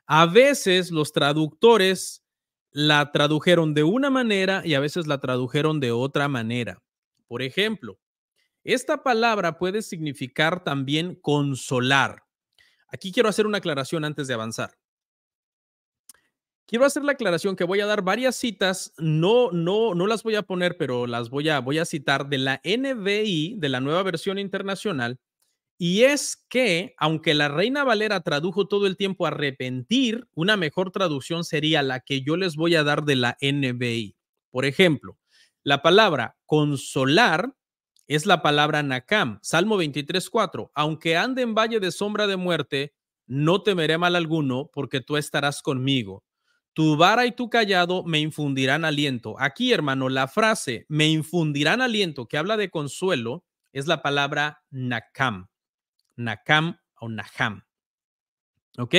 a veces los traductores la tradujeron de una manera y a veces la tradujeron de otra manera. Por ejemplo, esta palabra puede significar también consolar. Aquí quiero hacer una aclaración antes de avanzar. Quiero hacer la aclaración que voy a dar varias citas, no las voy a poner, pero las voy a citar de la NBI, de la Nueva Versión Internacional, y es que, aunque la Reina Valera tradujo todo el tiempo arrepentir, una mejor traducción sería la que yo les voy a dar de la NBI. Por ejemplo, la palabra consolar es la palabra nakam, Salmo 23:4. Aunque ande en valle de sombra de muerte, no temeré mal alguno, porque tú estarás conmigo. Tu vara y tu callado me infundirán aliento. Aquí, hermano, la frase me infundirán aliento, que habla de consuelo, es la palabra nakam. Nakam o Naham. ¿Ok?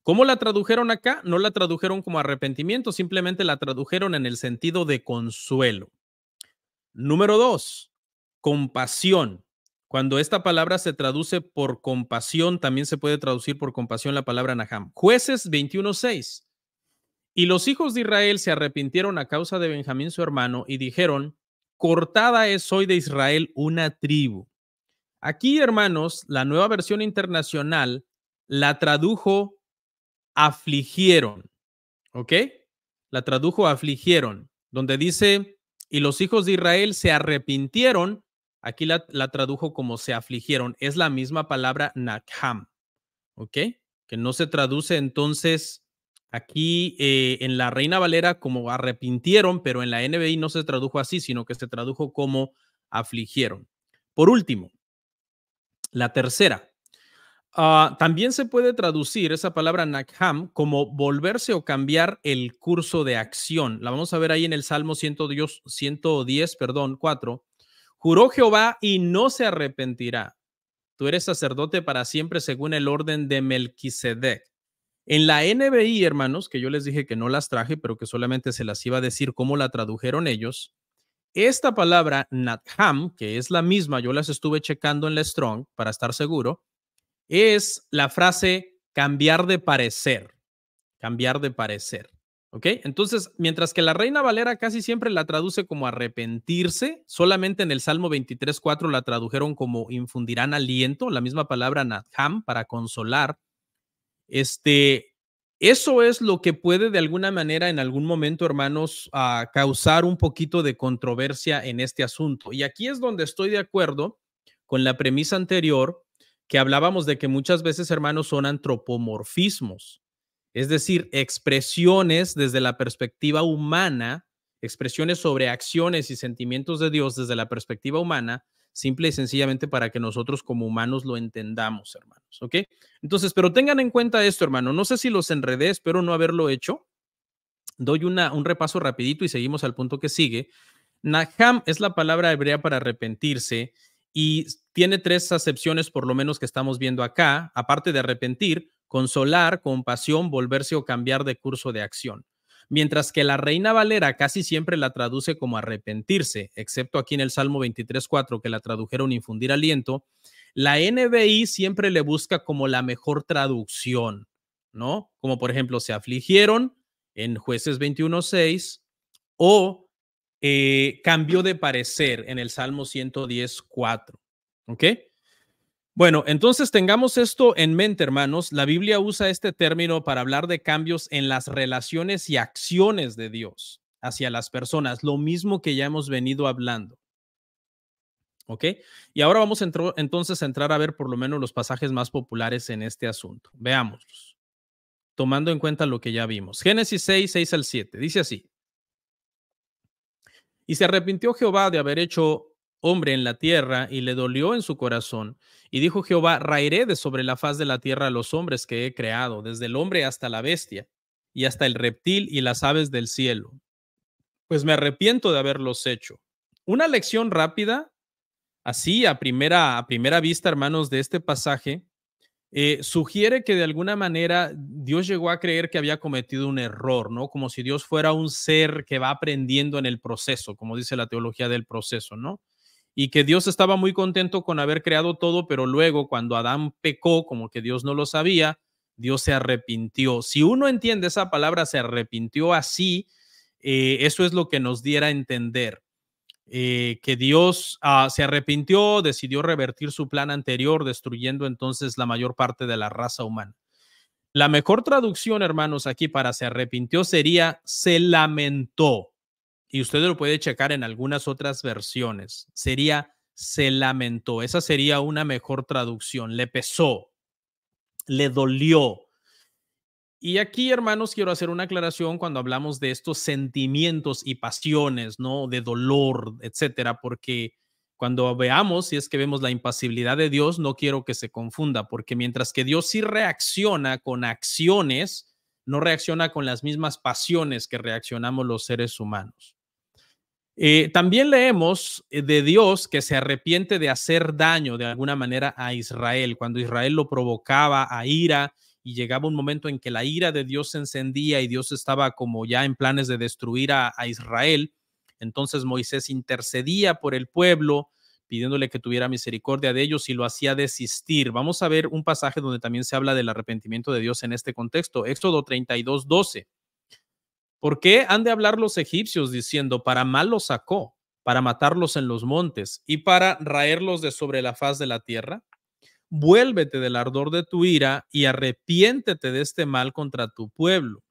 ¿Cómo la tradujeron acá? No la tradujeron como arrepentimiento, simplemente la tradujeron en el sentido de consuelo. Número 2, compasión. Cuando esta palabra se traduce por compasión, también se puede traducir por compasión la palabra Naham. Jueces 21:6. Y los hijos de Israel se arrepintieron a causa de Benjamín su hermano y dijeron, cortada es hoy de Israel una tribu. Aquí, hermanos, la Nueva Versión Internacional la tradujo afligieron, ¿ok? La tradujo afligieron, donde dice, y los hijos de Israel se arrepintieron, aquí la tradujo como se afligieron. Es la misma palabra nakham, ¿ok? Que no se traduce entonces aquí en la Reina Valera como arrepintieron, pero en la NBI no se tradujo así, sino que se tradujo como afligieron. Por último, la tercera, también se puede traducir esa palabra nakham como volverse o cambiar el curso de acción. La vamos a ver ahí en el Salmo 110, 4. Juró Jehová y no se arrepentirá. Tú eres sacerdote para siempre según el orden de Melquisedec. En la NBI, hermanos, que yo les dije que no las traje, pero que solamente se las iba a decir cómo la tradujeron ellos, esta palabra nakham, que es la misma, yo las estuve checando en la Strong para estar seguro, es la frase cambiar de parecer, cambiar de parecer. ¿Ok? Entonces, mientras que la Reina Valera casi siempre la traduce como arrepentirse, solamente en el Salmo 23:4 la tradujeron como infundirán aliento, la misma palabra natham para consolar. Eso es lo que puede de alguna manera en algún momento, hermanos, causar un poquito de controversia en este asunto. Y aquí es donde estoy de acuerdo con la premisa anterior, que hablábamos de que muchas veces, hermanos, son antropomorfismos, es decir, expresiones desde la perspectiva humana, expresiones sobre acciones y sentimientos de Dios desde la perspectiva humana, simple y sencillamente para que nosotros como humanos lo entendamos, hermanos, ¿ok? Entonces, pero tengan en cuenta esto, hermano, no sé si los enredé, espero no haberlo hecho. Doy un repaso rapidito y seguimos al punto que sigue. Naham es la palabra hebrea para arrepentirse y tiene tres acepciones por lo menos que estamos viendo acá, aparte de arrepentir, consolar, compasión, volverse o cambiar de curso de acción. Mientras que la Reina Valera casi siempre la traduce como arrepentirse, excepto aquí en el Salmo 23:4 que la tradujeron infundir aliento, la NBI siempre le busca como la mejor traducción, ¿no? Como por ejemplo, se afligieron en Jueces 21:6 o cambió de parecer en el Salmo 110:4. ¿Ok? Bueno, entonces tengamos esto en mente, hermanos. La Biblia usa este término para hablar de cambios en las relaciones y acciones de Dios hacia las personas, lo mismo que ya hemos venido hablando. ¿Ok? Y ahora vamos entonces a entrar a ver por lo menos los pasajes más populares en este asunto. Veámoslos, tomando en cuenta lo que ya vimos. Génesis 6:6-7. Dice así. Y se arrepintió Jehová de haber hecho hombre en la tierra, y le dolió en su corazón. Y dijo Jehová: raeré de sobre la faz de la tierra a los hombres que he creado, desde el hombre hasta la bestia, y hasta el reptil y las aves del cielo, pues me arrepiento de haberlos hecho. Una lección rápida, así a primera vista, hermanos, de este pasaje, sugiere que de alguna manera Dios llegó a creer que había cometido un error, ¿no? Como si Dios fuera un ser que va aprendiendo en el proceso, como dice la teología del proceso, ¿no? Y que Dios estaba muy contento con haber creado todo, pero luego cuando Adán pecó, como que Dios no lo sabía, Dios se arrepintió. Si uno entiende esa palabra, se arrepintió así, eso es lo que nos diera a entender que Dios se arrepintió, decidió revertir su plan anterior, destruyendo entonces la mayor parte de la raza humana. La mejor traducción, hermanos, aquí para se arrepintió sería se lamentó. Y usted lo puede checar en algunas otras versiones. Sería se lamentó. Esa sería una mejor traducción. Le pesó, le dolió. Y aquí, hermanos, quiero hacer una aclaración cuando hablamos de estos sentimientos y pasiones, ¿no? De dolor, etcétera, porque cuando veamos, si es que vemos la impasibilidad de Dios, no quiero que se confunda, porque mientras que Dios sí reacciona con acciones, no reacciona con las mismas pasiones que reaccionamos los seres humanos. También leemos de Dios que se arrepiente de hacer daño de alguna manera a Israel, cuando Israel lo provocaba a ira y llegaba un momento en que la ira de Dios se encendía y Dios estaba como ya en planes de destruir a Israel. Entonces Moisés intercedía por el pueblo, pidiéndole que tuviera misericordia de ellos y lo hacía desistir. Vamos a ver un pasaje donde también se habla del arrepentimiento de Dios en este contexto. Éxodo 32:12. ¿Por qué han de hablar los egipcios diciendo, para mal los sacó, para matarlos en los montes y para raerlos de sobre la faz de la tierra? Vuélvete del ardor de tu ira y arrepiéntete de este mal contra tu pueblo.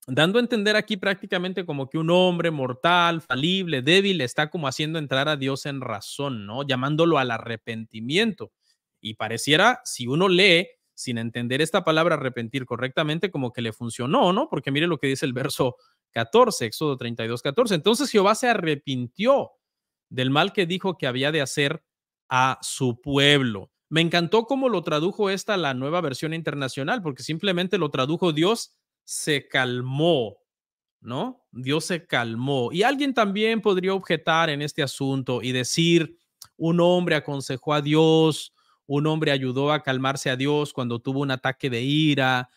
Dando a entender aquí prácticamente como que un hombre mortal, falible, débil, está como haciendo entrar a Dios en razón, ¿no? Llamándolo al arrepentimiento. Y pareciera, si uno lee sin entender esta palabra arrepentir correctamente, como que le funcionó, ¿no? Porque mire lo que dice el verso 14, Éxodo 32:14. Entonces Jehová se arrepintió del mal que dijo que había de hacer a su pueblo. Me encantó cómo lo tradujo esta la nueva versión internacional, porque simplemente lo tradujo Dios se calmó, ¿no? Dios se calmó. Y alguien también podría objetar en este asunto y decir, un hombre aconsejó a Dios, un hombre ayudó a calmarse a Dios cuando tuvo un ataque de ira.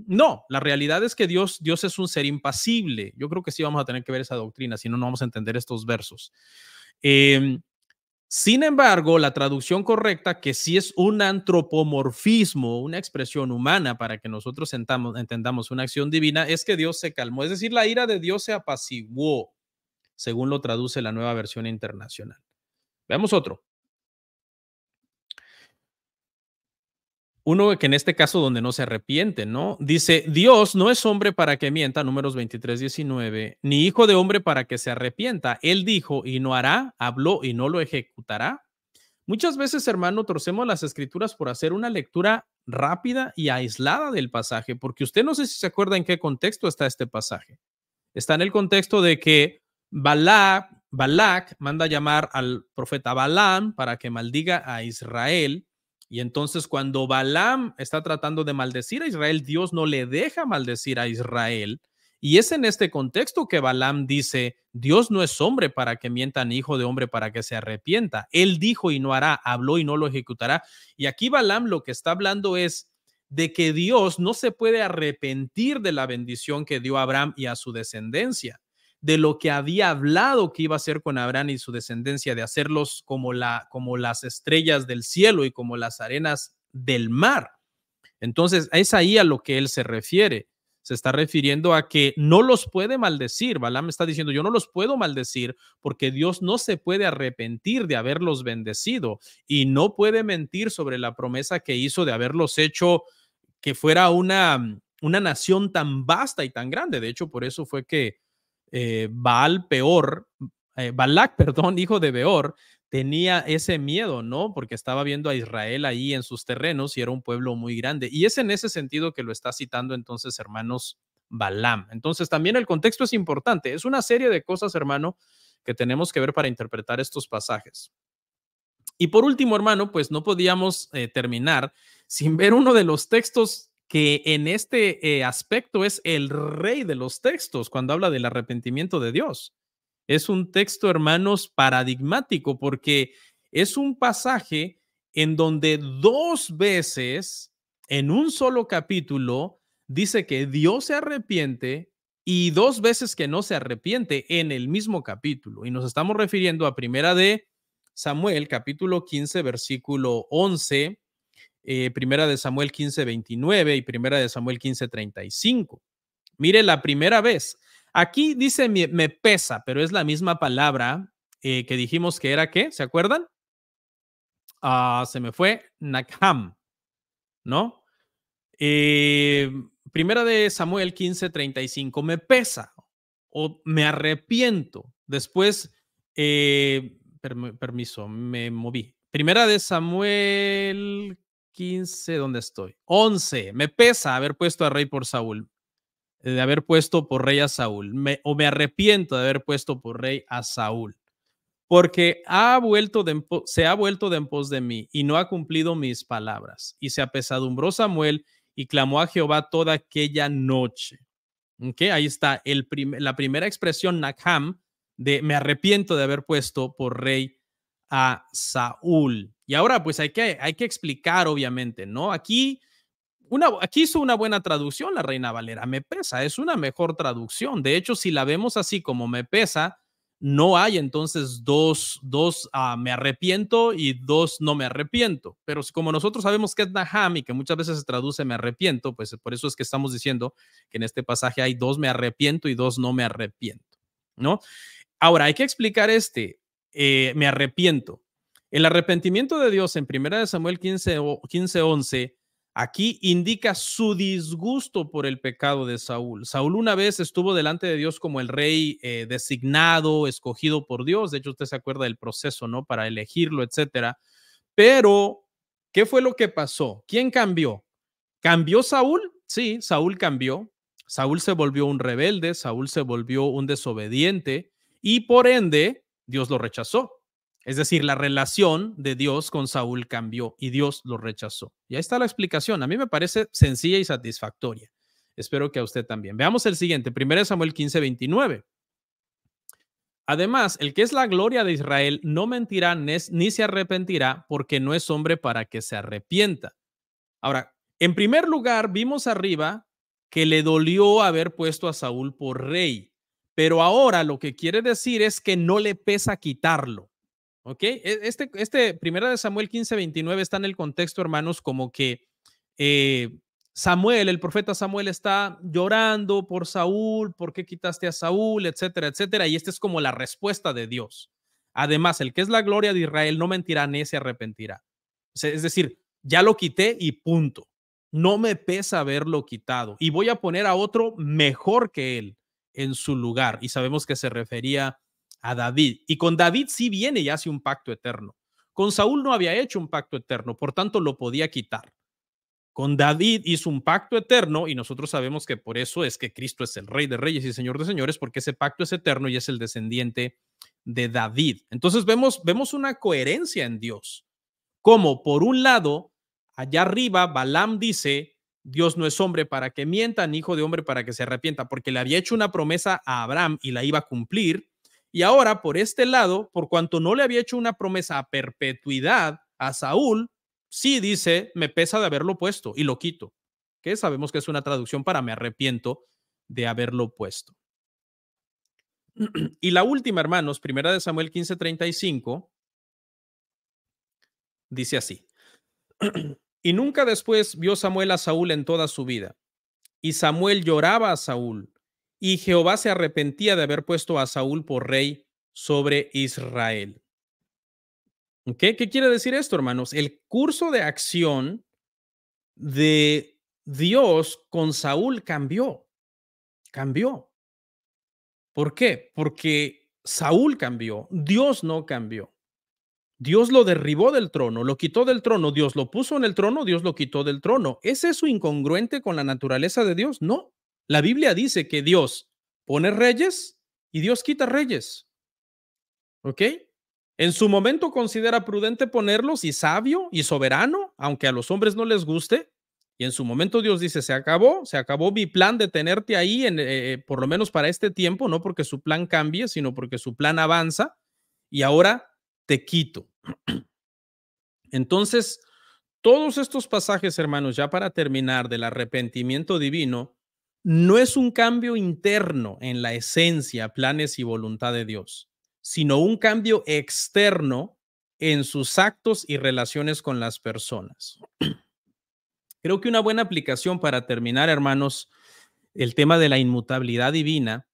No, la realidad es que Dios es un ser impasible. Yo creo que sí vamos a tener que ver esa doctrina, si no, no vamos a entender estos versos. Sin embargo, la traducción correcta, que sí es un antropomorfismo, una expresión humana para que nosotros entendamos una acción divina, es que Dios se calmó. Es decir, la ira de Dios se apaciguó, según lo traduce la nueva versión internacional. Veamos otro. Uno que en este caso donde no se arrepiente, ¿no? Dice, Dios no es hombre para que mienta, Números 23:19, ni hijo de hombre para que se arrepienta. Él dijo y no hará, habló y no lo ejecutará. Muchas veces, hermano, torcemos las escrituras por hacer una lectura rápida y aislada del pasaje, porque usted no sé si se acuerda en qué contexto está este pasaje. Está en el contexto de que Balac manda llamar al profeta Balaam para que maldiga a Israel. Y entonces cuando Balaam está tratando de maldecir a Israel, Dios no le deja maldecir a Israel. Y es en este contexto que Balaam dice, Dios no es hombre para que mienta, ni hijo de hombre para que se arrepienta. Él dijo y no hará, habló y no lo ejecutará. Y aquí Balaam lo que está hablando es de que Dios no se puede arrepentir de la bendición que dio a Abraham y a su descendencia, de lo que había hablado que iba a hacer con Abraham y su descendencia, de hacerlos como las estrellas del cielo y como las arenas del mar. Entonces, es ahí a lo que él se refiere. Se está refiriendo a que no los puede maldecir. Balaam está diciendo, yo no los puedo maldecir porque Dios no se puede arrepentir de haberlos bendecido y no puede mentir sobre la promesa que hizo de haberlos hecho que fuera una nación tan vasta y tan grande. De hecho, por eso fue que Balac, perdón, hijo de Beor, tenía ese miedo, ¿no? Porque estaba viendo a Israel ahí en sus terrenos y era un pueblo muy grande. Y es en ese sentido que lo está citando entonces, hermanos, Balaam. Entonces, también el contexto es importante. Es una serie de cosas, hermano, que tenemos que ver para interpretar estos pasajes. Y por último, hermano, pues no podíamos terminar sin ver uno de los textos que en este aspecto es el rey de los textos cuando habla del arrepentimiento de Dios. Es un texto, hermanos, paradigmático porque es un pasaje en donde dos veces en un solo capítulo dice que Dios se arrepiente y dos veces que no se arrepiente en el mismo capítulo. Y nos estamos refiriendo a primera de Samuel, capítulo 15, versículo 11, primera de Samuel 15, 29 y primera de Samuel 15, 35. Mire la primera vez. Aquí dice me pesa, pero es la misma palabra que dijimos que era ¿qué? ¿Se acuerdan? Se me fue Nakham, ¿no? Primera de Samuel 15, 35. Me pesa o me arrepiento. Después, permiso, me moví. Primera de Samuel 15, ¿dónde estoy? 11. Me pesa haber puesto a rey por Saúl, de haber puesto por rey a Saúl, o me arrepiento de haber puesto por rey a Saúl, porque se ha vuelto de en pos de mí y no ha cumplido mis palabras. Y se apesadumbró Samuel y clamó a Jehová toda aquella noche. ¿Okay? Ahí está la primera expresión, Nakham, de me arrepiento de haber puesto por rey a Saúl. Y ahora pues hay que explicar, obviamente, ¿no? Aquí hizo una buena traducción la Reina Valera, me pesa, es una mejor traducción. De hecho, si la vemos así como me pesa, no hay entonces dos me arrepiento y dos no me arrepiento. Pero como nosotros sabemos que es Naham y que muchas veces se traduce me arrepiento, pues por eso es que estamos diciendo que en este pasaje hay dos me arrepiento y dos no me arrepiento, ¿no? Ahora, hay que explicar me arrepiento. El arrepentimiento de Dios en 1 Samuel 15, 11 aquí indica su disgusto por el pecado de Saúl. Saúl una vez estuvo delante de Dios como el rey designado, escogido por Dios. De hecho, usted se acuerda del proceso, ¿no? Para elegirlo, etcétera. Pero, ¿qué fue lo que pasó? ¿Quién cambió? ¿Cambió Saúl? Sí, Saúl cambió. Saúl se volvió un rebelde, Saúl se volvió un desobediente y por ende Dios lo rechazó. Es decir, la relación de Dios con Saúl cambió y Dios lo rechazó. Y ahí está la explicación. A mí me parece sencilla y satisfactoria. Espero que a usted también. Veamos el siguiente, 1 Samuel 15, 29. Además, el que es la gloria de Israel no mentirá ni se arrepentirá porque no es hombre para que se arrepienta. Ahora, en primer lugar, vimos arriba que le dolió haber puesto a Saúl por rey, pero ahora lo que quiere decir es que no le pesa quitarlo. ¿Ok? Primera de Samuel 15, 29 está en el contexto, hermanos, como que Samuel, el profeta Samuel está llorando por Saúl, ¿por qué quitaste a Saúl? Etcétera, etcétera. Y esta es como la respuesta de Dios. Además, el que es la gloria de Israel no mentirá ni se arrepentirá. O sea, es decir, ya lo quité y punto. No me pesa haberlo quitado y voy a poner a otro mejor que él en su lugar. Y sabemos que se refería a David. Y con David sí viene y hace un pacto eterno. Con Saúl no había hecho un pacto eterno, por tanto lo podía quitar. Con David hizo un pacto eterno y nosotros sabemos que por eso es que Cristo es el Rey de Reyes y Señor de Señores, porque ese pacto es eterno y es el descendiente de David. Entonces vemos una coherencia en Dios. Como por un lado, allá arriba, Balaam dice, Dios no es hombre para que mienta, ni hijo de hombre para que se arrepienta, porque le había hecho una promesa a Abraham y la iba a cumplir. Y ahora, por este lado, por cuanto no le había hecho una promesa a perpetuidad a Saúl, sí dice, me pesa de haberlo puesto y lo quito, que sabemos que es una traducción para me arrepiento de haberlo puesto. Y la última, hermanos, primera de Samuel 15:35, dice así. Y nunca después vio Samuel a Saúl en toda su vida. Y Samuel lloraba a Saúl, y Jehová se arrepentía de haber puesto a Saúl por rey sobre Israel. ¿Okay? ¿Qué quiere decir esto, hermanos? El curso de acción de Dios con Saúl cambió. ¿Por qué? Porque Saúl cambió, Dios no cambió. Dios lo derribó del trono, lo quitó del trono, Dios lo puso en el trono, Dios lo quitó del trono. ¿Es eso incongruente con la naturaleza de Dios? No. La Biblia dice que Dios pone reyes y Dios quita reyes. ¿Ok? En su momento considera prudente ponerlos y sabio y soberano, aunque a los hombres no les guste. Y en su momento Dios dice, se acabó mi plan de tenerte ahí, por lo menos para este tiempo, no porque su plan cambie, sino porque su plan avanza. Y ahora te quito. Entonces, todos estos pasajes, hermanos, ya para terminar, del arrepentimiento divino, no es un cambio interno en la esencia, planes y voluntad de Dios, sino un cambio externo en sus actos y relaciones con las personas. Creo que una buena aplicación para terminar, hermanos, el tema de la inmutabilidad divina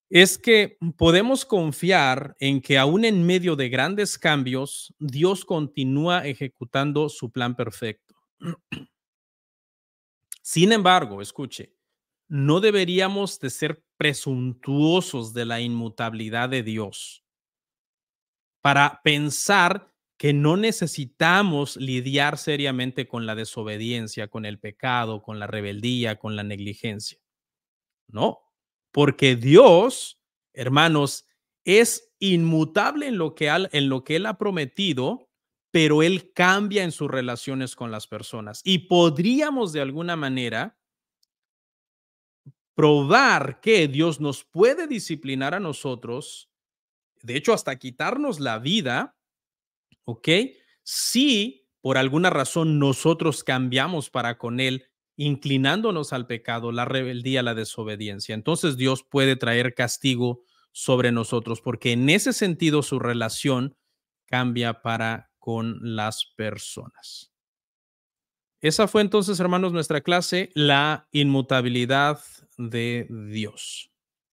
es que podemos confiar en que aún en medio de grandes cambios, Dios continúa ejecutando su plan perfecto. Sin embargo, escuche, no deberíamos de ser presuntuosos de la inmutabilidad de Dios para pensar que no necesitamos lidiar seriamente con la desobediencia, con el pecado, con la rebeldía, con la negligencia. No, porque Dios, hermanos, es inmutable en lo que Él ha prometido, pero Él cambia en sus relaciones con las personas. Y podríamos de alguna manera probar que Dios nos puede disciplinar a nosotros, de hecho, hasta quitarnos la vida, ¿ok? Si por alguna razón nosotros cambiamos para con Él, inclinándonos al pecado, la rebeldía, la desobediencia. Entonces Dios puede traer castigo sobre nosotros, porque en ese sentido su relación cambia para con las personas. Esa fue entonces, hermanos, nuestra clase, la inmutabilidad de Dios.